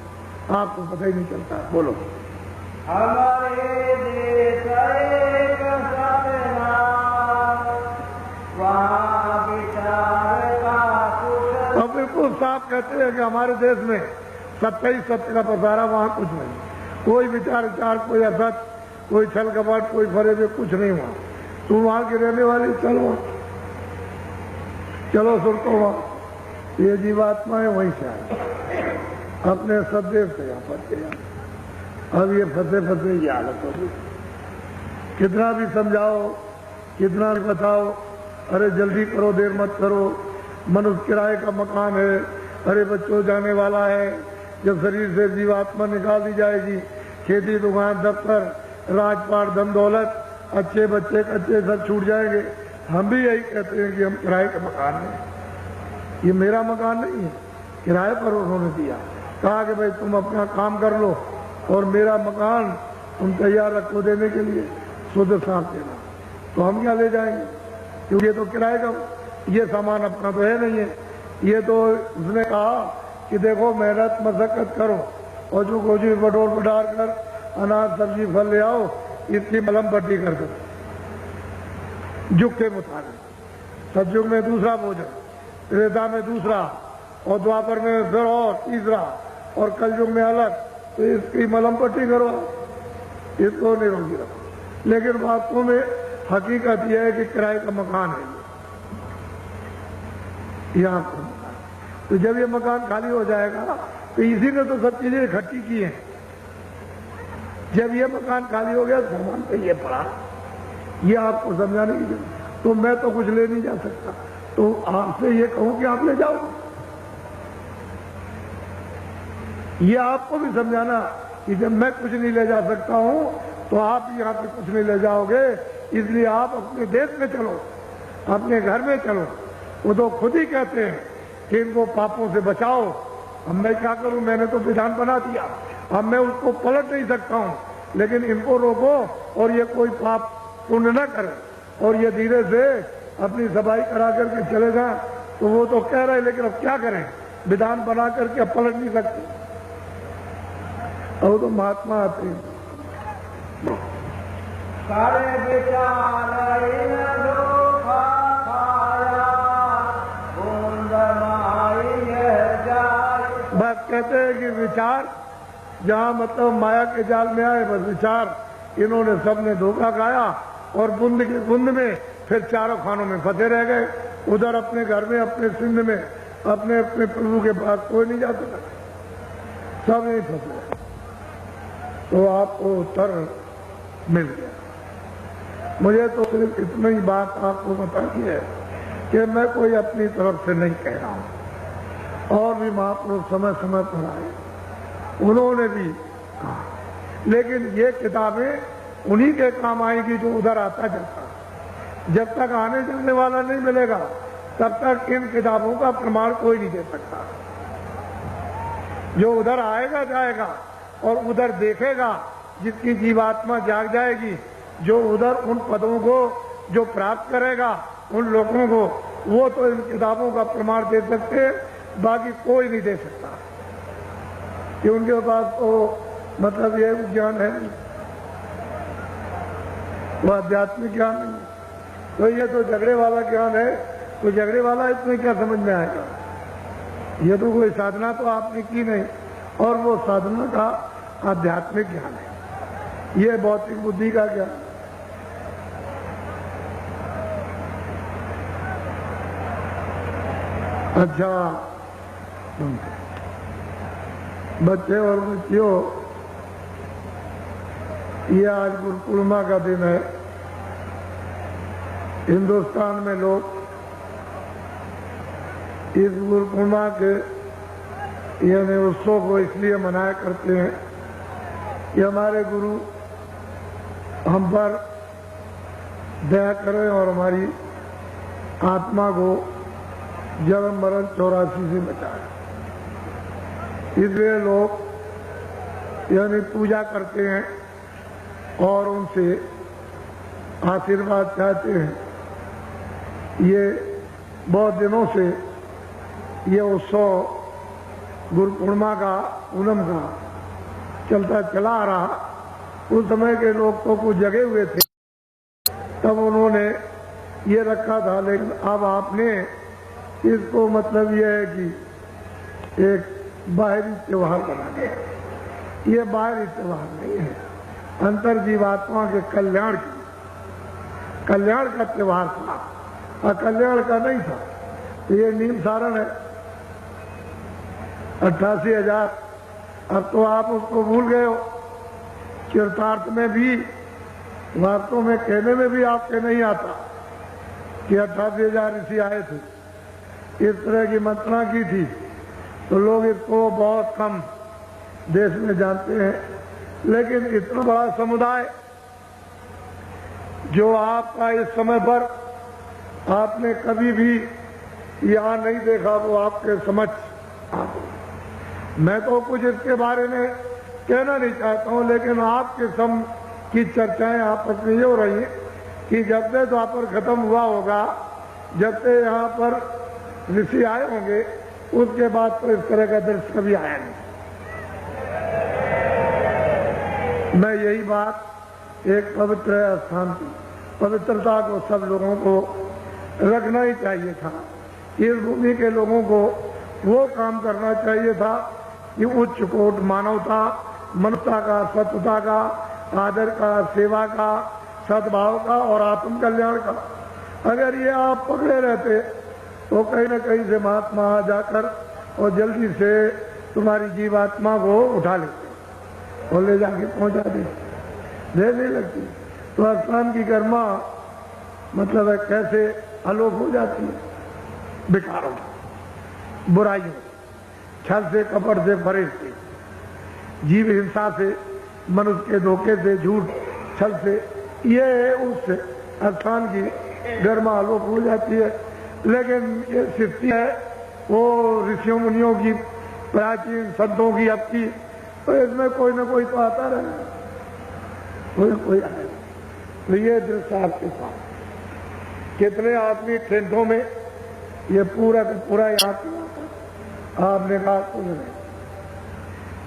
आपको पता ही नहीं चलता। बोलो। हमारे देश एक सपना, वहाँ विचार का कुछ। अब बिल्कुल साफ कहते हैं कि हमारे देश में सत्य ही सत्य का पसारा, वहाँ कुछ नहीं, कोई विचार, कोई असत, कोई छल कपट, कोई फरेबे, कुछ नहीं वहाँ। तुम वहाँ के रहने वाले चलो, चलो सुन को वहाँ, ये जीवात्मा है वहीं से आए, अपने सदैव से यहाँ पर के यहाँ। अब ये फंसे ये हालत होगी। कितना भी समझाओ, कितना भी बताओ, अरे जल्दी करो, देर मत करो, मनुष्य किराए का मकान है, अरे बच्चों जाने वाला है, जब शरीर से जीवात्मा निकाल दी जाएगी, खेती दुकान दफ्तर राजपाट धन दौलत, अच्छे बच्चे कच्चे सब छूट जाएंगे। हम भी यही कहते हैं कि हम किराए का मकान है, ये मेरा मकान नहीं है, किराए पर उन्होंने दिया, कहा कि भाई तुम अपना काम कर लो और मेरा मकान तुम तैयार रखो देने के लिए, शुद्ध साफ देना। तो हम क्या ले जाएंगे, क्योंकि ये तो किराए का, ये सामान अपना तो है नहीं है। ये तो उसने कहा कि देखो मेहनत मशक्कत करो और जो गोजी बटोर बटार कर अनाज सब्जी फल ले आओ, इसकी मलम पट्टी कर दो युग के मुताबिक। सतयुग में दूसरा भोजन, त्रेता में दूसरा, और द्वापर में फिर और तीसरा, और कलयुग में अलग, तो इसकी मलम पट्टी करो, इसको निरोगी रखो। लेकिन वास्तव में हकीकत यह है कि किराए का मकान है यहाँ पर मकान। तो जब ये मकान खाली हो जाएगा तो इसी ने तो सब चीजें इकट्ठी की हैं। जब ये मकान खाली हो गया सामान तो ये पड़ा, ये आपको समझाने की जरूरत। तो मैं तो कुछ ले नहीं जा सकता, तो आपसे ये कहूं कि आप ले जाओ। ये आपको भी समझाना कि जब मैं कुछ नहीं ले जा सकता हूं तो आप यहाँ पे कुछ नहीं ले जाओगे, इसलिए आप अपने देश में चलो, अपने घर में चलो। वो तो खुद ही कहते हैं कि इनको पापों से बचाओ। अब मैं क्या करूं, मैंने तो विधान बना दिया, अब मैं उसको पलट नहीं सकता हूं, लेकिन इनको रोको और ये कोई पाप पुण्य न करे और ये धीरे से अपनी सफाई करा करके चले जाए। तो वो तो कह रहे, लेकिन अब क्या करें, विधान बना करके अब पलट नहीं सकते। अब तो महात्मा आते हैं। सारे विचार धोखा खाया, बूंद माई जाए। बस कहते हैं कि विचार जहां मतलब माया के जाल में आए, बस विचार इन्होंने सबने धोखा खाया और बूंद के बूंद में फिर चारों खानों में फंसे रह गए। उधर अपने घर में, अपने सिंध में, अपने अपने प्रभु के पास कोई नहीं जा सकता, सब यही फंसे। तो आपको उत्तर मिल गया। मुझे तो सिर्फ इतनी ही बात आपको बतानी है कि मैं कोई अपनी तरफ से नहीं कह रहा हूं। और भी महापुरुष समय समय पर आए, उन्होंने भी कहा, लेकिन ये किताबें उन्हीं के काम आएगी जो उधर आता जाता। जब तक आने जाने वाला नहीं मिलेगा तब तक इन किताबों का प्रमाण कोई नहीं दे सकता। जो उधर आएगा जाएगा और उधर देखेगा, जिसकी जीवात्मा जाग जाएगी, जो उधर उन पदों को जो प्राप्त करेगा, उन लोगों को, वो तो इन किताबों का प्रमाण दे सकते हैं, बाकी कोई नहीं दे सकता कि उनके पास तो मतलब ये ज्ञान है, वो आध्यात्मिक ज्ञान नहीं। तो ये तो झगड़े वाला ज्ञान है, तो झगड़े वाला इसमें क्या समझ में आएगा। ये तो कोई साधना तो आपने की नहीं, और वो साधना का आध्यात्मिक ज्ञान है, ये भौतिक बुद्धि का ज्ञान। अच्छा बच्चे और बच्चियों, ये आज गुरु पूर्णिमा का दिन है। हिंदुस्तान में लोग इस गुरु पूर्णिमा के यानी उत्सव को इसलिए मनाया करते हैं कि हमारे गुरु हम पर दया करें और हमारी आत्मा को जन्म मरण 84 से बचाए। इसलिए लोग यानी पूजा करते हैं और उनसे आशीर्वाद चाहते हैं। ये बहुत दिनों से ये उत्सव गुरु पूर्णिमा का, पूनम का चलता चला आ रहा। उस समय के लोग तो कुछ जगे हुए थे, तब उन्होंने ये रखा था, लेकिन अब आपने इसको मतलब ये है कि एक बाहरी त्योहार बना दिया। ये बाहरी त्योहार नहीं है, अंतर जीवात्मा के कल्याण का त्योहार था, अकल्याण का नहीं था। तो ये नीम सारण है 88,000। अब तो आप उसको भूल गए हो। चरितार्थ में भी, वास्तव में कहने में भी आपके नहीं आता कि 88,000 ऋषि आए थे, इस तरह की मंत्रणा की थी। तो लोग इसको बहुत कम देश में जानते हैं। लेकिन इतना बड़ा समुदाय जो आपका इस समय पर आपने कभी भी यहाँ नहीं देखा, वो आपके समझ आ गया। मैं तो कुछ इसके बारे में कहना नहीं चाहता हूँ, लेकिन आपके सम की चर्चाएं आपस में ये हो रही है कि जब से द्वापर खत्म हुआ होगा, जब से यहाँ पर ऋषि आए होंगे, उसके बाद तो इस तरह का दृश्य कभी आया नहीं। मैं यही बात एक पवित्र स्थान की पवित्रता को सब लोगों को रखना ही चाहिए था। इस भूमि के लोगों को वो काम करना चाहिए था कि उच्च कोट मानवता, मनुष्यता का, सत्यता का, आदर का, सेवा का, सद्भाव का और आत्म कल्याण का, अगर ये आप पकड़े रहते तो कहीं न कहीं से महात्मा आ जाकर और जल्दी से तुम्हारी जीवात्मा को उठा लेते और ले जाके पहुंचा दे। देर नहीं लगती। तो स्थान की गर्मा मतलब है कैसे आलोप हो जाती है विकारों, बुराइयों, छल से, कपट से, फरेब से, जीव हिंसा से, मनुष्य के धोखे से, झूठ छल से, ये उस स्थान की गर्मा आलोप हो जाती है। लेकिन ये सृष्टि है वो ऋषियों मुनियों की, प्राचीन संतों की, अब की, तो इसमें कोई ना कोई तो आता रहेगा, कोई ना कोई आएगा। तो ये दृश्य आपके साथ कितने आदमी टेंटों में, ये पूरा का पूरा यहाँ आपने कहा कुछ नहीं।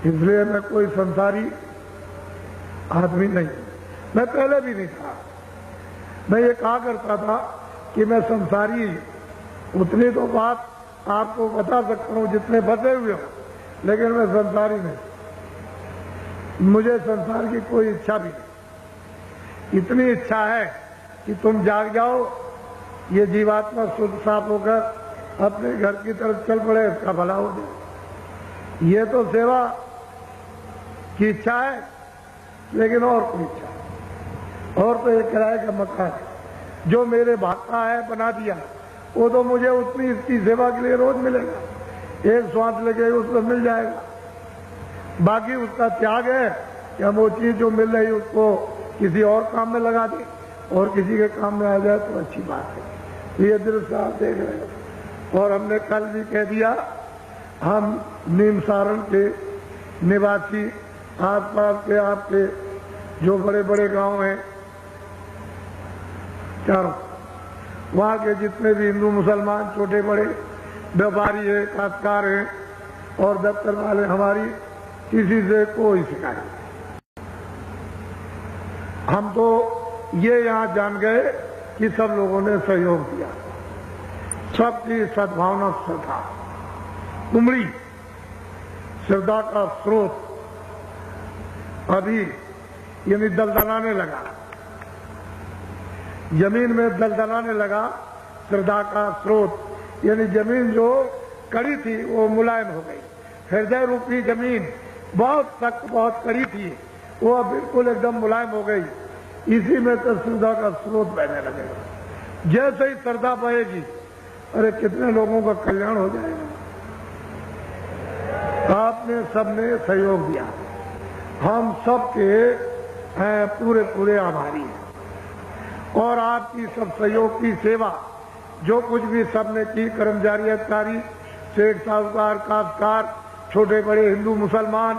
इसलिए मैं कोई संसारी आदमी नहीं, मैं पहले भी नहीं था। मैं ये कहा करता था कि मैं संसारी, उतनी तो बात आपको बता सकता हूँ जितने फंसे हुए हो, लेकिन मैं संसारी नहीं, मुझे संसार की कोई इच्छा भी नहीं। इतनी इच्छा है कि तुम जाग जाओ, ये जीवात्मा शुद्ध साफ होकर अपने घर की तरफ चल पड़े, इसका भला हो जाए। ये तो सेवा की इच्छा है, लेकिन और कोई इच्छा है। और तो एक किराए का मकान जो मेरे भागता है बना दिया, वो तो मुझे उतनी इसकी सेवा के लिए रोज मिलेगा, एक स्वाद लगेगा उसको मिल जाएगा। बाकी उसका त्याग है कि हम वो चीज जो मिल रही उसको किसी और काम में लगा दें और किसी के काम में आ जाए तो अच्छी बात है। ये दृश्य आप देख रहे हैं। और हमने कल भी कह दिया, हम नीम सारण के निवासी, आसपास के आपके जो बड़े बड़े गांव हैं चारों, वहां के जितने भी हिंदू मुसलमान छोटे बड़े व्यापारी है, काश्तकार हैं और दफ्तर वाले, हमारी किसी से कोई शिकायत नहीं। हम तो ये यहाँ जान गए कि सब लोगों ने सहयोग दिया, सबकी सद्भावना श्रद्धा उमड़ी, श्रद्धा का स्रोत अभी यानी दलदलाने लगा, जमीन में दलदलाने लगा। श्रद्धा का स्रोत यानी जमीन जो कड़ी थी वो मुलायम हो गई। हृदय रूपी जमीन बहुत सख्त, बहुत कड़ी थी, वो अब बिल्कुल एकदम मुलायम हो गई। इसी में तो श्रद्धा का स्रोत बहने लगेगा। जैसे ही श्रद्धा बहेगी, अरे कितने लोगों का कल्याण हो जाएगा। आपने सबने सहयोग दिया, हम सबके पूरे पूरे आभारी हैं। और आपकी सब सहयोग की सेवा जो कुछ भी सबने की, कर्मचारी, अधिकारी, शेख, साहूकार, काश्तकार, छोटे बड़े, हिंदू मुसलमान,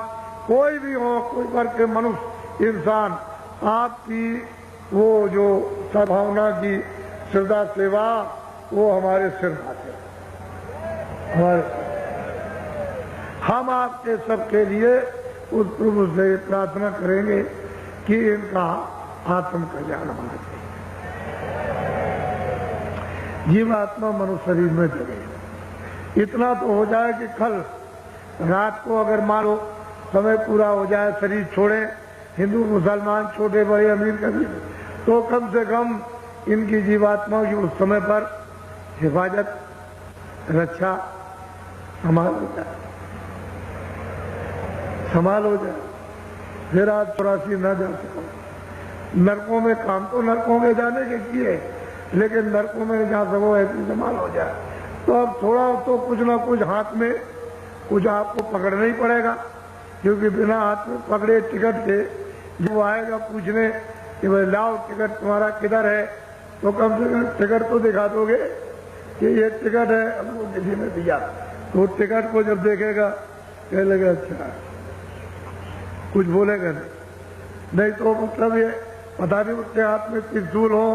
कोई भी हो, कोई वर्ग के मनुष्य, इंसान, आपकी वो जो सद्भावना की श्रद्धा सेवा, वो हमारे सिर खाते, हमारे हम आपके सबके लिए उस प्रभु से प्रार्थना करेंगे कि इनका आत्म कल्याण होना चाहिए। जीवात्मा मनुष्य शरीर में जगे, इतना तो हो जाए कि कल रात को अगर मान लो समय पूरा हो जाए, शरीर छोड़े, हिंदू मुसलमान, छोटे बड़े, अमीर कबीर, तो कम से कम इनकी जीवात्मा की उस समय पर हिफाजत, रक्षा, संभाल हो जाए, संभाल हो जाए। फिर आज 84 न जा सको नरकों में। काम तो नरकों में जाने के किए, लेकिन नरकों में जा सको ऐसी संभाल हो जाए। तो अब थोड़ा तो कुछ ना कुछ हाथ में कुछ आपको पकड़ना ही पड़ेगा, क्योंकि बिना हाथ में पकड़े टिकट के जो आएगा पूछने कि भाई लाओ टिकट तुम्हारा किधर है, तो कम से कम टिकट तो दिखा दोगे कि ये टिकट है, हमको किसी ने दिया। तो टिकट को जब देखेगा कह लगा अच्छा, कुछ बोलेगा नहीं तो मतलब ये पता नहीं उसके हाथ में त्रिशूल हो,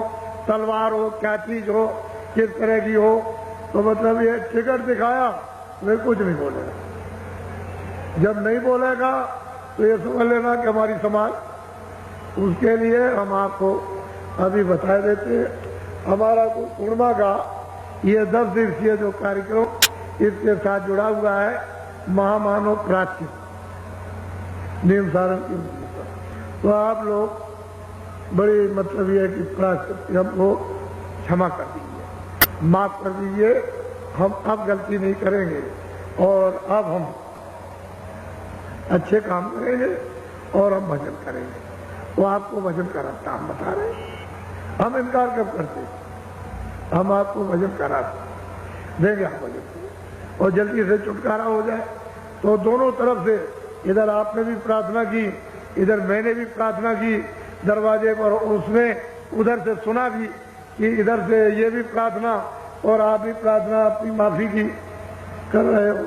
तलवार हो, क्या चीज हो, किस तरह की हो, तो मतलब ये टिकट दिखाया, वे कुछ नहीं बोलेगा। जब नहीं बोलेगा तो ये समझ लेना कि हमारी समाज, उसके लिए हम आपको अभी बता देते हैं। हमारा पूर्णिमा का ये 10 दिवसीय जो कार्यक्रम इसके साथ जुड़ा हुआ है, महामानव प्राच्य नीम सारण की, तो आप लोग बड़ी मतलब ये कि प्राश्चित्य हमको क्षमा कर दीजिए, माफ कर दीजिए। हम अब गलती नहीं करेंगे और अब हम अच्छे काम करेंगे और हम भजन करेंगे। वो आपको भजन का रास्ता हम बता रहे हैं। हम इनकार कब करते, हम आपको भजन का रास्ता देंगे, आप भजन और जल्दी से छुटकारा हो जाए। तो दोनों तरफ से, इधर आपने भी प्रार्थना की, इधर मैंने भी प्रार्थना की दरवाजे पर, उसने उधर से सुना भी कि इधर से ये भी प्रार्थना और आप भी प्रार्थना अपनी माफी की कर रहे हो,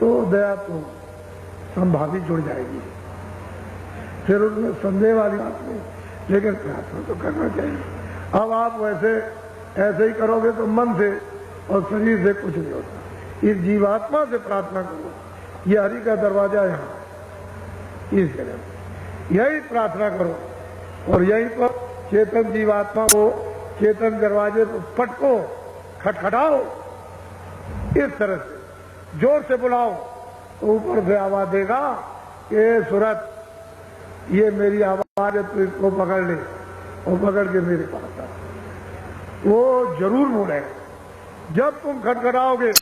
तो दया तो संभावी जुड़ जाएगी। फिर उसमें संदेह वाली बात नहीं, लेकिन प्रार्थना तो करना चाहिए। अब आप वैसे ऐसे ही करोगे तो मन से और शरीर से कुछ नहीं होता। इस जीवात्मा से प्रार्थना करो, ये हरि का दरवाजा है यहाँ, इस जगह यही प्रार्थना करो और यहीं पर चेतन जीवात्मा को चेतन दरवाजे पर पटको, खटखटाओ, इस तरह से जोर से बुलाओ तो ऊपर से आवाज देगा कि सूरत ये मेरी आवाज है, तो इसको पकड़ ले और पकड़ के मेरे पास आ। वो जरूर मुड़ेगा। जब तुम खटखटाओगे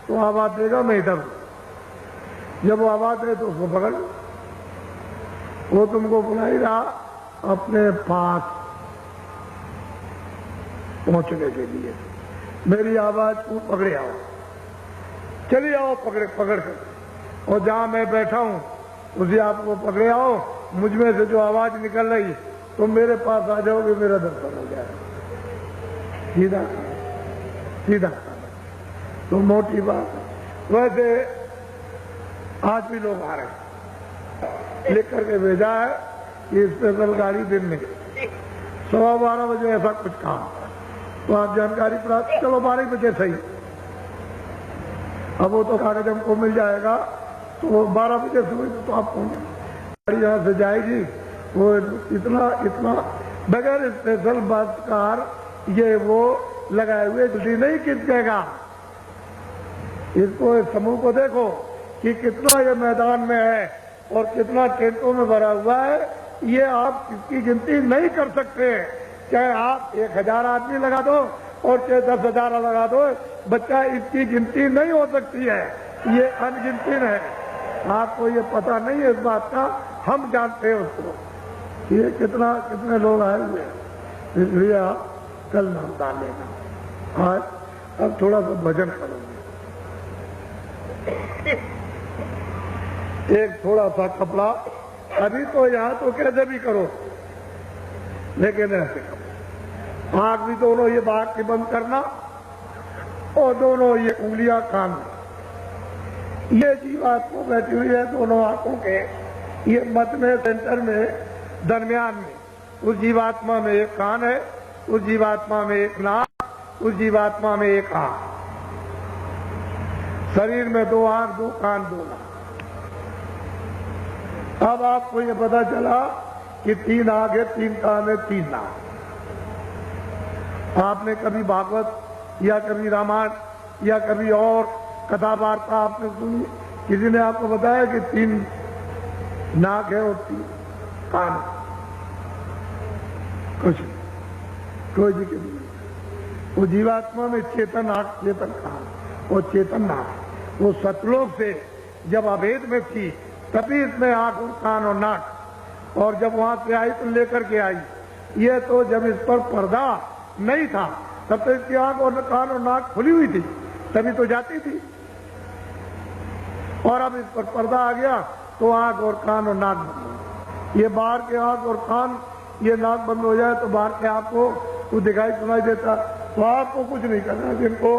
तो आवाज देगा मैं इधर हूं। जब वो आवाज दे तो उसको पकड़ लो। वो तुमको बुला ही रहा अपने पास पहुंचने के लिए। मेरी आवाज को पकड़े आओ, चलिए आओ पकड़ कर, और जहां मैं बैठा हूं उसी आपको पकड़े आओ। मुझ में से जो आवाज निकल रही तो मेरे पास आ जाओगे, मेरा दर्शन हो जाएगा। सीधा सीधा तो मोटी बात है। वैसे आज भी लोग आ रहे हैं, लिख करके भेजा है कि स्पेशल गाड़ी दिन में 12:15 बजे ऐसा कुछ काम, तो आप जानकारी प्राप्त, चलो 12 बजे सही। अब वो तो कागज हमको मिल जाएगा, तो 12 बजे सुबह तो आप पहुंचे, गाड़ी यहाँ से जाएगी। वो इतना बगैर स्पेशल बस कार ये वो लगाए हुए जल्दी नहीं खिंचेगा। इसको, इस समूह को देखो कि कितना ये मैदान में है और कितना टेंटों में भरा हुआ है। ये आप इसकी गिनती नहीं कर सकते। चाहे आप 1000 आदमी लगा दो और चाहे 10,000 लगा दो, बच्चा इसकी गिनती नहीं हो सकती है। ये अनगिनती है। आपको ये पता नहीं है इस बात का, हम जानते हैं उसको। ये कितने लोग आए हुए हैं, इसलिए आप कल नाम डाल लेना। आज अब थोड़ा सा भजन करोगे, एक थोड़ा सा कपड़ा, अभी तो यहाँ तो कैसे भी करो, लेकिन ऐसे करो। आंख भी दोनों ये बात की बंद करना और दोनों ये उंगलियां कान में। ये जीवात्मा बैठी हुई है दोनों आंखों के ये मत में, सेंटर में, दरमियान में। उस जीवात्मा में एक कान है, उस जीवात्मा में एक नाक, उस जीवात्मा में एक आंख। शरीर में 2 आंख, 2 कान, 2 नाक। अब आपको ये पता चला कि 3 आंख है, 3 कान है, 3 नाक। आपने कभी भागवत या कभी रामायण या कभी और कथा वार्ता आपने सुनी, किसी ने आपको बताया कि 3 नाक है और 3 कान? कुछ कोई जिक्र नहीं। वो जीवात्मा में चेतन आंख, चेतन कान और चेतन नाक। वो सतलोक से जब अभेद में थी तभी इसमें आंख और कान और नाक, और जब वहां से आई तो लेकर के आई। ये तो जब इस पर पर्दा नहीं था तब तो इसकी आंख और कान और नाक खुली हुई थी, तभी तो जाती थी। और अब इस पर पर्दा आ गया तो आंख और कान और नाक बंद हो। ये बाहर के आंख और कान, ये नाक बंद हो जाए तो बाहर के आपको कुछ दिखाई सुनाई देता, तो आपको कुछ नहीं करना। जिनको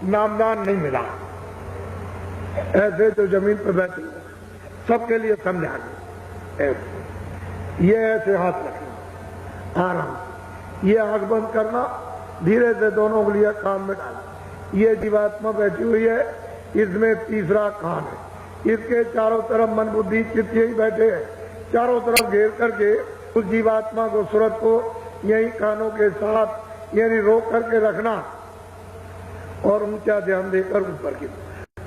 नामदान नहीं मिला, ऐसे जो जमीन पर बैठे सबके लिए समझाना, ये ऐसे हाथ रखना आराम, ये आंख बंद करना, धीरे से दोनों उंगलियां कान में डालना। ये जीवात्मा बैठी हुई है, इसमें तीसरा कान है। इसके चारों तरफ मन बुद्धि चित्त यही बैठे हैं, चारों तरफ घेर करके उस जीवात्मा को, सूरत को यही कानों के साथ यानी रोक करके रखना और ऊंचा ध्यान देकर ऊपर की।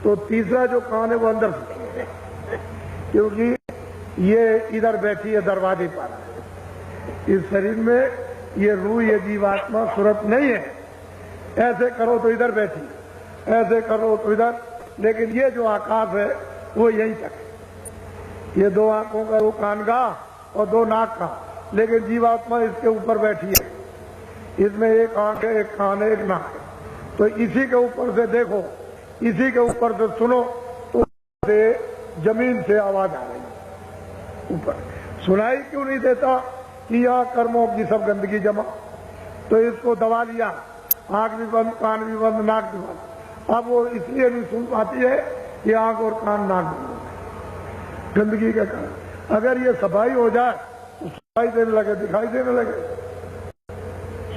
तो तीसरा जो कान है वो अंदर से, क्योंकि ये इधर बैठी है दरवाजे पर। इस शरीर में ये रूह, ये जीवात्मा सूरत नहीं है। ऐसे करो तो इधर बैठी, ऐसे करो तो इधर, लेकिन ये जो आकाश है वो यहीं तक। ये 2 आंखों का, 2 कान का और 2 नाक का, लेकिन जीवात्मा इसके ऊपर बैठी है। इसमें एक आंख है, एक कान है, एक नाक है। तो इसी के ऊपर से देखो, इसी के ऊपर से सुनो, तो से जमीन से आवाज आ रही है ऊपर। सुनाई क्यों नहीं देता कि यहाँ कर्मों की सब गंदगी जमा, तो इसको दबा लिया, आंख भी बंद, कान भी बंद, नाक भी बंद। अब वो इसलिए नहीं सुन पाती है कि आंख और कान नाक बंद, गंदगी के कारण। अगर ये सफाई हो जाए तो सफाई देने लगे, दिखाई देने लगे,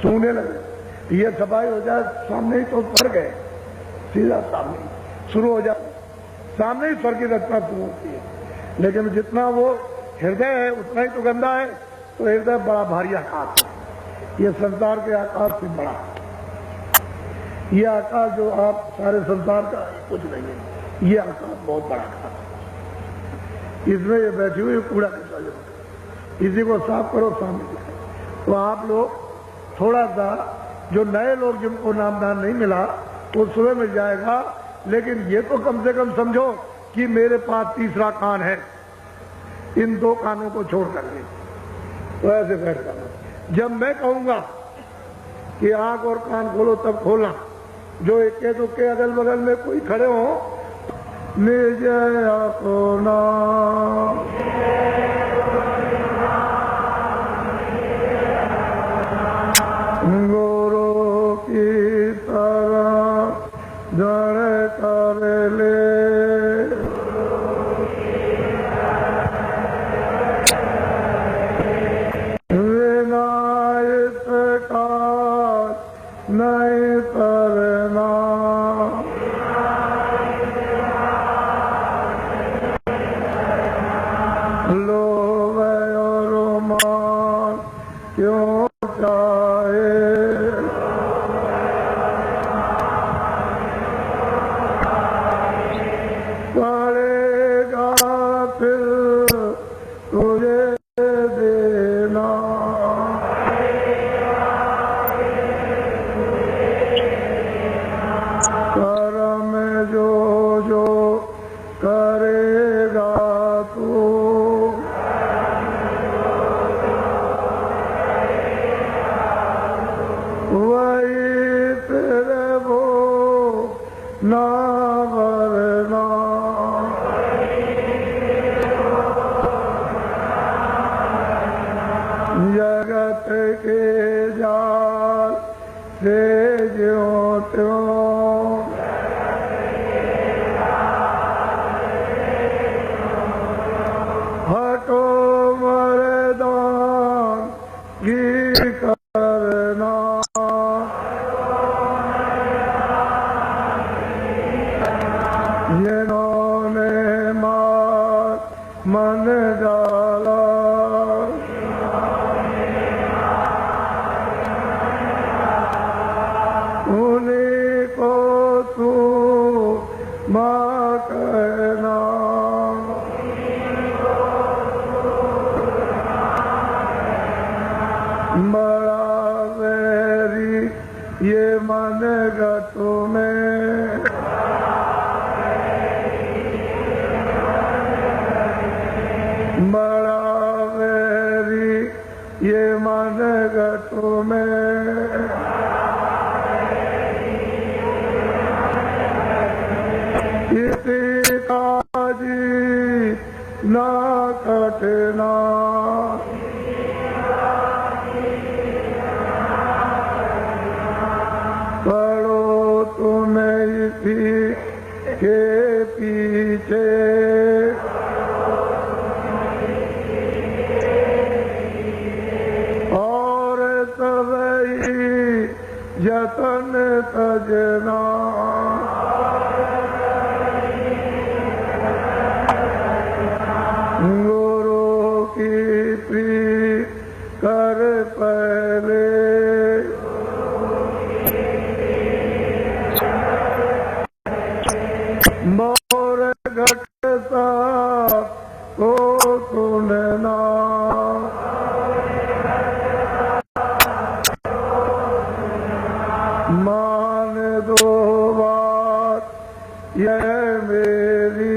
सूंघने लगे। ये सफाई हो जाए, सामने ही तो स्वर्ग है, सीधा सामने शुरू हो जाए, सामने ही स्वर्ग की रचना शुरू होती है। लेकिन जितना वो हृदय है उतना ही तो गंदा है। तो हृदय बड़ा भारी आकाश है, ये संसार के आकाश से बड़ा। ये आकाश जो आप सारे संसार का कुछ नहीं है, ये आकाश बहुत बड़ा आकाश है। इसमें ये बैठी हुई कूड़ा कचरा जरूर, इसी को साफ करो, सामने दिखाओ। तो आप लोग थोड़ा सा, जो नए लोग जिनको नामदान नहीं मिला वो सुबह मिल जाएगा, लेकिन ये तो कम से कम समझो कि मेरे पास तीसरा कान है, इन दो कानों को छोड़ करके। तो ऐसे बैठ जाना। जब मैं कहूंगा कि आंख और कान खोलो तब खोलना। जो इक्के दुक्के अगल बगल में कोई खड़े हो, निज अपना गुरु की तरह जड़ कर ले, विनायक का नहीं करना, लोभ और मान क्यों चाहे, पड़ेगा फिर तुझे देना। कर्म जो जो करेगा तू, वही तेरे वो ना भरना। जगत के जाल से ज्यों त्यों, हटो मर्दान की करना। जिन्होंने मार मन डाला, उन्हीं को तू माँ कहना। बड़ा वैरी ये मन गतु में, बड़ा वैरी ये मन गतु में। इसी काजी ना कटना, पढ़ो तुम्हें इसी के पीछे, और सबही जतन तजना। गुरु की प्रीत कर पहले, मोर घटता को सुनना। मान दो बात यह मेरी,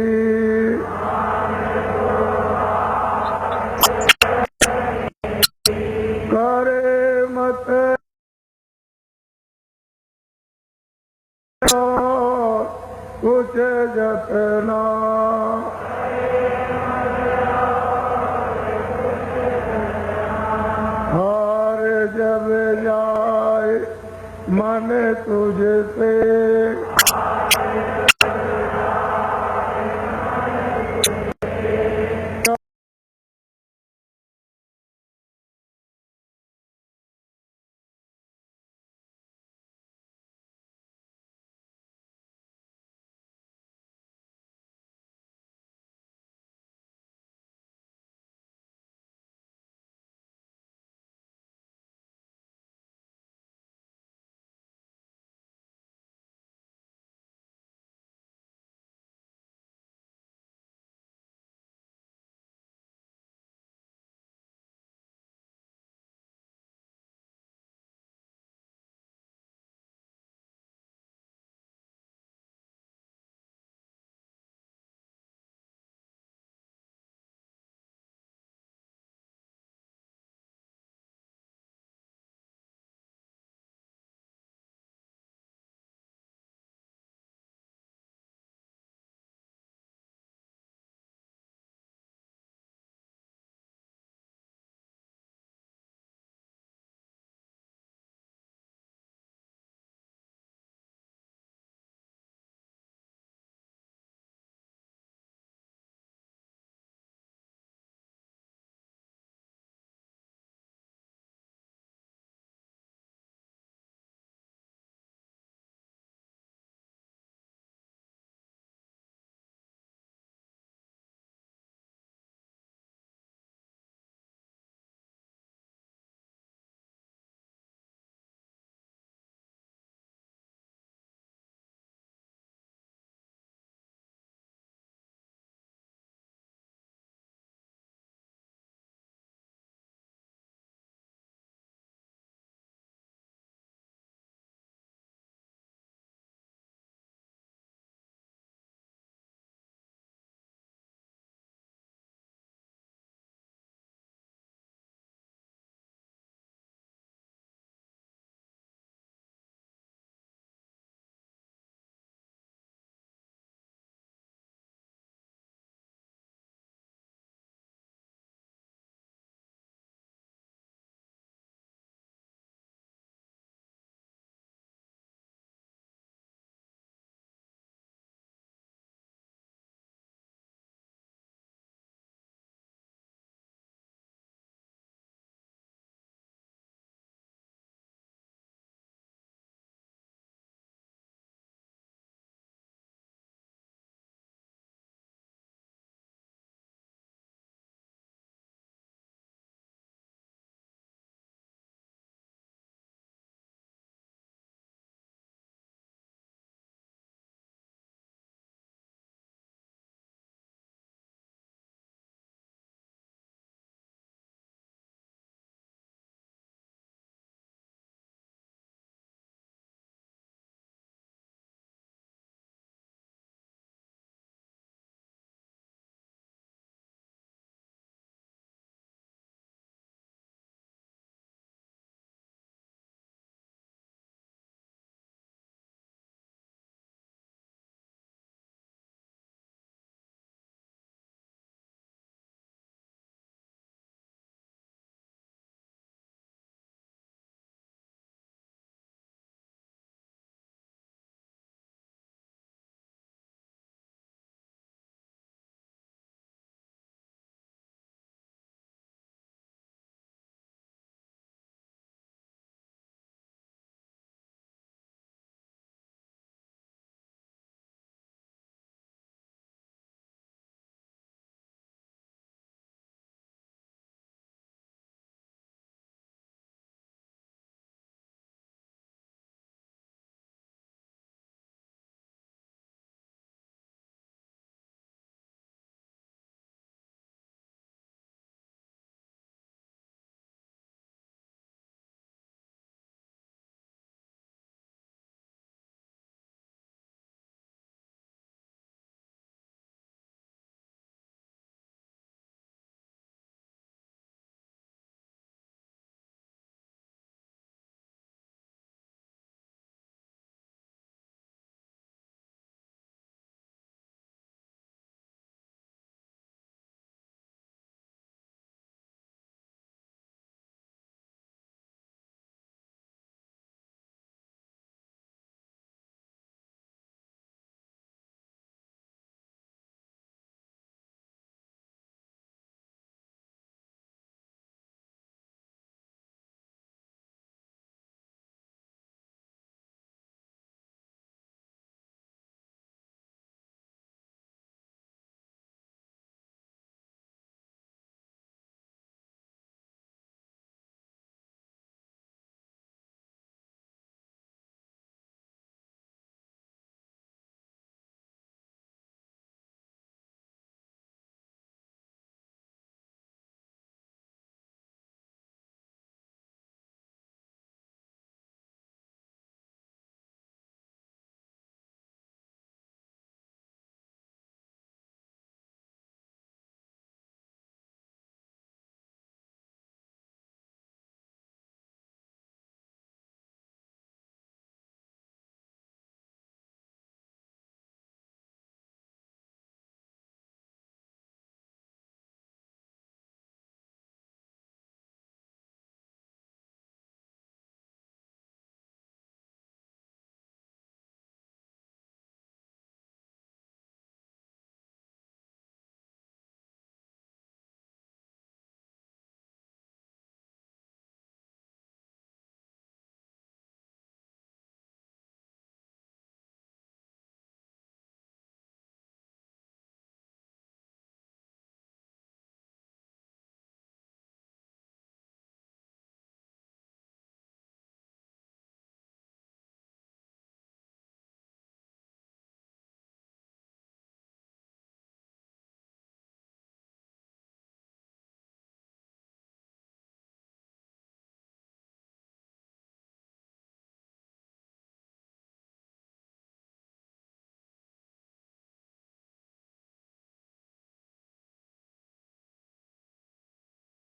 कुछ जतना हार जब जाए मन तुझसे